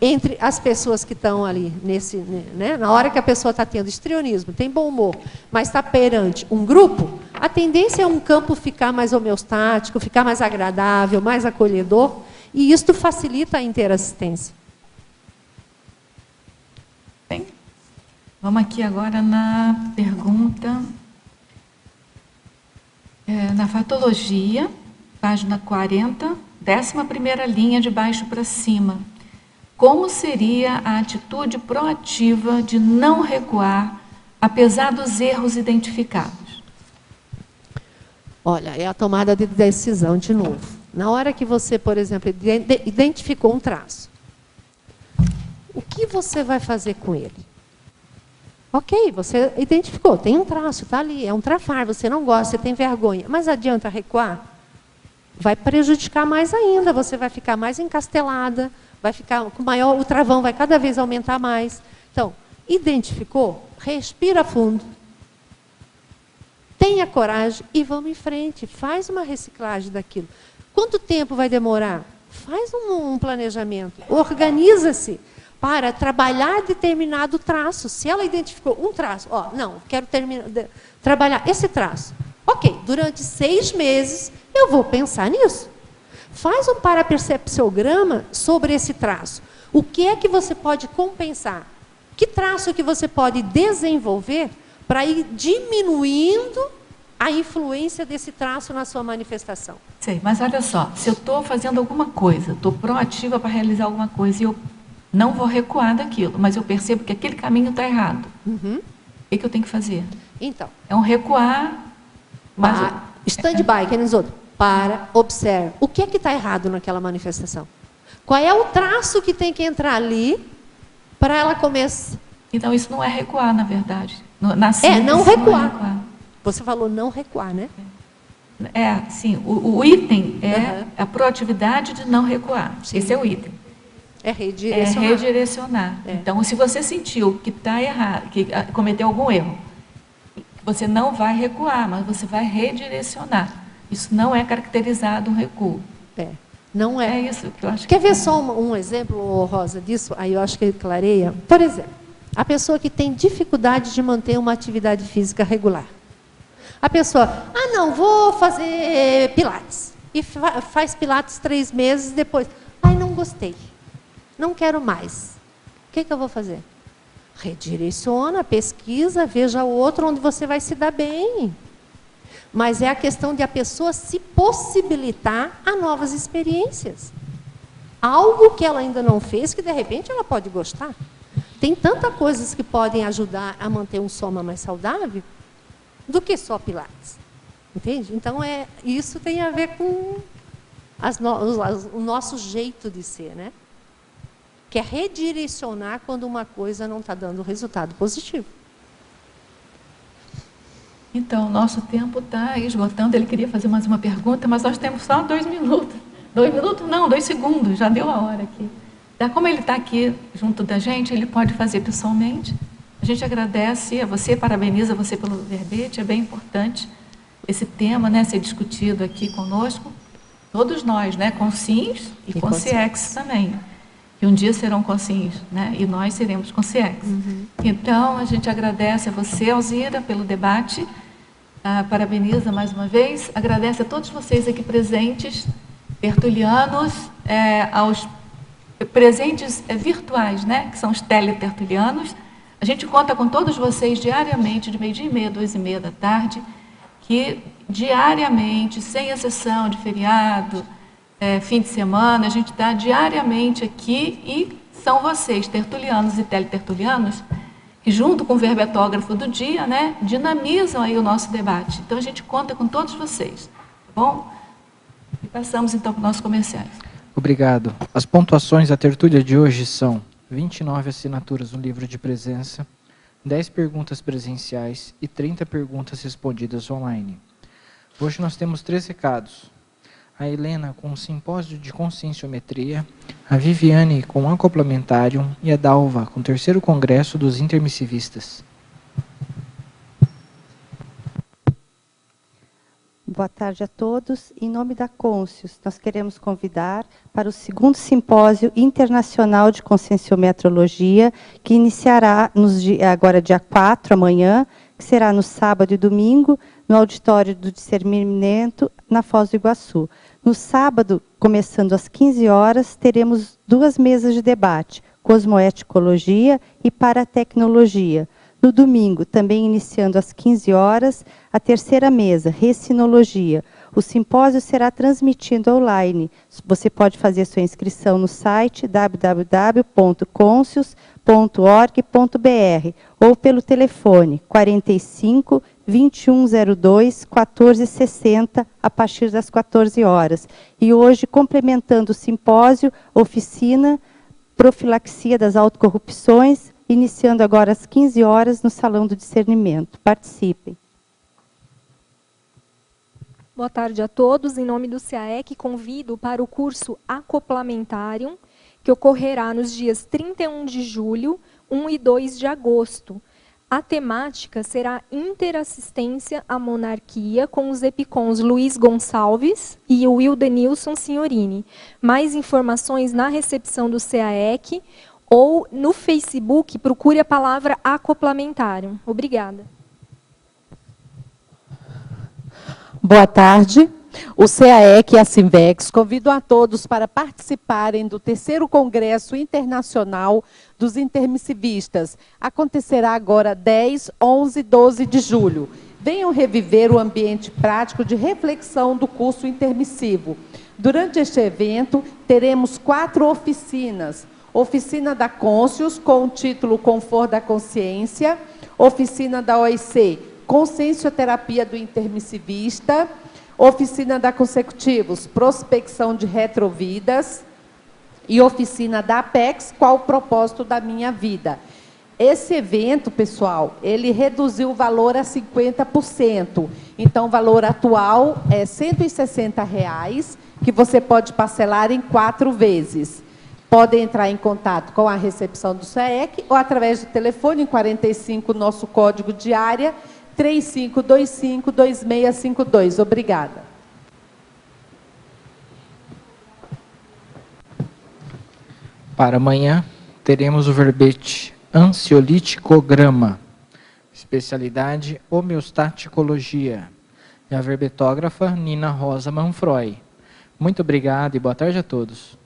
entre as pessoas que estão ali, na hora que a pessoa está tendo histrionismo, tem bom humor, mas está perante um grupo, a tendência é um campo ficar mais homeostático, ficar mais agradável, mais acolhedor, e isto facilita a interassistência. Bem, vamos aqui agora na pergunta, na Fatologia, página 40, 11ª linha de baixo para cima. Como seria a atitude proativa de não recuar, apesar dos erros identificados? Olha, é a tomada de decisão de novo. Na hora que você, por exemplo, identificou um traço, o que você vai fazer com ele? Ok, você identificou, tem um traço, está ali, é um trafar, você não gosta, você tem vergonha, mas adianta recuar? Vai prejudicar mais ainda, você vai ficar mais encastelada, vai ficar com maior, o travão vai cada vez aumentar mais. Então, identificou? Respira fundo. Tenha coragem e vamos em frente. Faz uma reciclagem daquilo. Quanto tempo vai demorar? Faz um planejamento. Organiza-se para trabalhar determinado traço. Se ela identificou um traço, não, quero trabalhar esse traço. Ok, durante 6 meses eu vou pensar nisso. Faz um parapercepciograma sobre esse traço. O que é que você pode compensar? Que traço que você pode desenvolver para ir diminuindo a influência desse traço na sua manifestação? Sei, mas olha só, se eu estou fazendo alguma coisa, estou proativa para realizar alguma coisa e eu não vou recuar daquilo, mas eu percebo que aquele caminho está errado. O que eu tenho que fazer? Então. É um recuar. Mas stand-by, que nos outros. Para, observe. O que é que está errado naquela manifestação? Qual é o traço que tem que entrar ali para ela começar? Então, isso não é recuar, na verdade. Não recuar. Você falou não recuar, né? Sim. O item é a proatividade de não recuar. Sim. Esse é o item. É redirecionar. Então, se você sentiu que está errado, que cometeu algum erro, você não vai recuar, mas você vai redirecionar. Isso não é caracterizado um recuo. Não é. É isso que eu acho. Quer ver só um exemplo, Rosa, disso? Aí eu acho que ele clareia. Por exemplo, a pessoa que tem dificuldade de manter uma atividade física regular. A pessoa, não, vou fazer pilates. E faz pilates 3 meses, depois, não gostei. Não quero mais. O que eu vou fazer? Redireciona, pesquisa, veja outro onde você vai se dar bem. Mas é a questão de a pessoa se possibilitar a novas experiências. algo que ela ainda não fez, que de repente ela pode gostar. Tem tantas coisas que podem ajudar a manter um soma mais saudável do que só Pilates. Entende? Então, isso tem a ver com o nosso jeito de ser, né? Que é redirecionar quando uma coisa não está dando resultado positivo. Então, o nosso tempo está esgotando. Ele queria fazer mais uma pergunta, mas nós temos só 2 minutos. 2 minutos? Não, 2 segundos. Já deu a hora aqui. Como ele está aqui junto da gente, ele pode fazer pessoalmente. A gente agradece a você, parabeniza você pelo verbete. É bem importante esse tema, né, ser discutido aqui conosco. Todos nós, né, Consciência e Consciex também. Que um dia serão Consciência, né, e nós seremos Consciex. Então, a gente agradece a você, Alzira, pelo debate. Parabeniza mais uma vez. Agradece a todos vocês aqui presentes, tertulianos, aos presentes virtuais, né, que são os teletertulianos. A gente conta com todos vocês diariamente, de 12h30 a 2h30 da tarde, que diariamente, sem exceção de feriado, fim de semana, a gente está diariamente aqui e são vocês, tertulianos e teletertulianos, que junto com o verbetógrafo do dia, né, dinamizam aí o nosso debate. Então, a gente conta com todos vocês, tá bom? E passamos, então, para os nossos comerciais. Obrigado. As pontuações da tertúlia de hoje são 29 assinaturas no livro de presença, 10 perguntas presenciais e 30 perguntas respondidas online. Hoje nós temos 3 recados. A Helena com o simpósio de conscienciometria, a Viviane com acoplamentário e a Dalva com o 3º congresso dos intermissivistas. Boa tarde a todos. Em nome da Conscius, nós queremos convidar para o 2º Simpósio Internacional de Conscienciometrologia, que iniciará agora dia 4, amanhã, que será no sábado e domingo, no Auditório do Discernimento, na Foz do Iguaçu. No sábado, começando às 15 horas, teremos 2 mesas de debate, Cosmoeticologia e Paratecnologia. No domingo, também iniciando às 15 horas, a 3ª mesa, Recinologia. O simpósio será transmitido online. Você pode fazer sua inscrição no site www.conscius.org.br ou pelo telefone 45 2102 1460 a partir das 14 horas. E hoje, complementando o simpósio, oficina Profilaxia das Autocorrupções, iniciando agora às 15 horas no Salão do Discernimento. Participem. Boa tarde a todos. Em nome do CAEC, convido para o curso Acoplamentário, que ocorrerá nos dias 31 de julho, 1 e 2 de agosto. A temática será Interassistência à Monarquia, com os epicons Luiz Gonçalves e Wildenilson Signorini. Mais informações na recepção do CAEC ou no Facebook, procure a palavra acoplamentário. Obrigada. Boa tarde. O CAEC e a Simvex convidam a todos para participarem do 3º Congresso Internacional dos Intermissivistas. Acontecerá agora 10, 11 e 12 de julho. Venham reviver o ambiente prático de reflexão do curso intermissivo. Durante este evento, teremos 4 oficinas. Oficina da Conscius, com o título Conforto da Consciência. Oficina da OIC, Consciencioterapia do Intermissivista. Oficina da Consecutivos, Prospecção de Retrovidas. E oficina da Apex, Qual o Propósito da Minha Vida. Esse evento, pessoal, ele reduziu o valor a 50%. Então, o valor atual é R$ 160, que você pode parcelar em 4 vezes. Podem entrar em contato com a recepção do CAEC ou através do telefone 45, nosso código de área, 3525-2652. Obrigada. Para amanhã, teremos o verbete Ansioliticograma, especialidade Homeostaticologia. E a verbetógrafa Nina Rosa Manfroy. Muito obrigado e boa tarde a todos.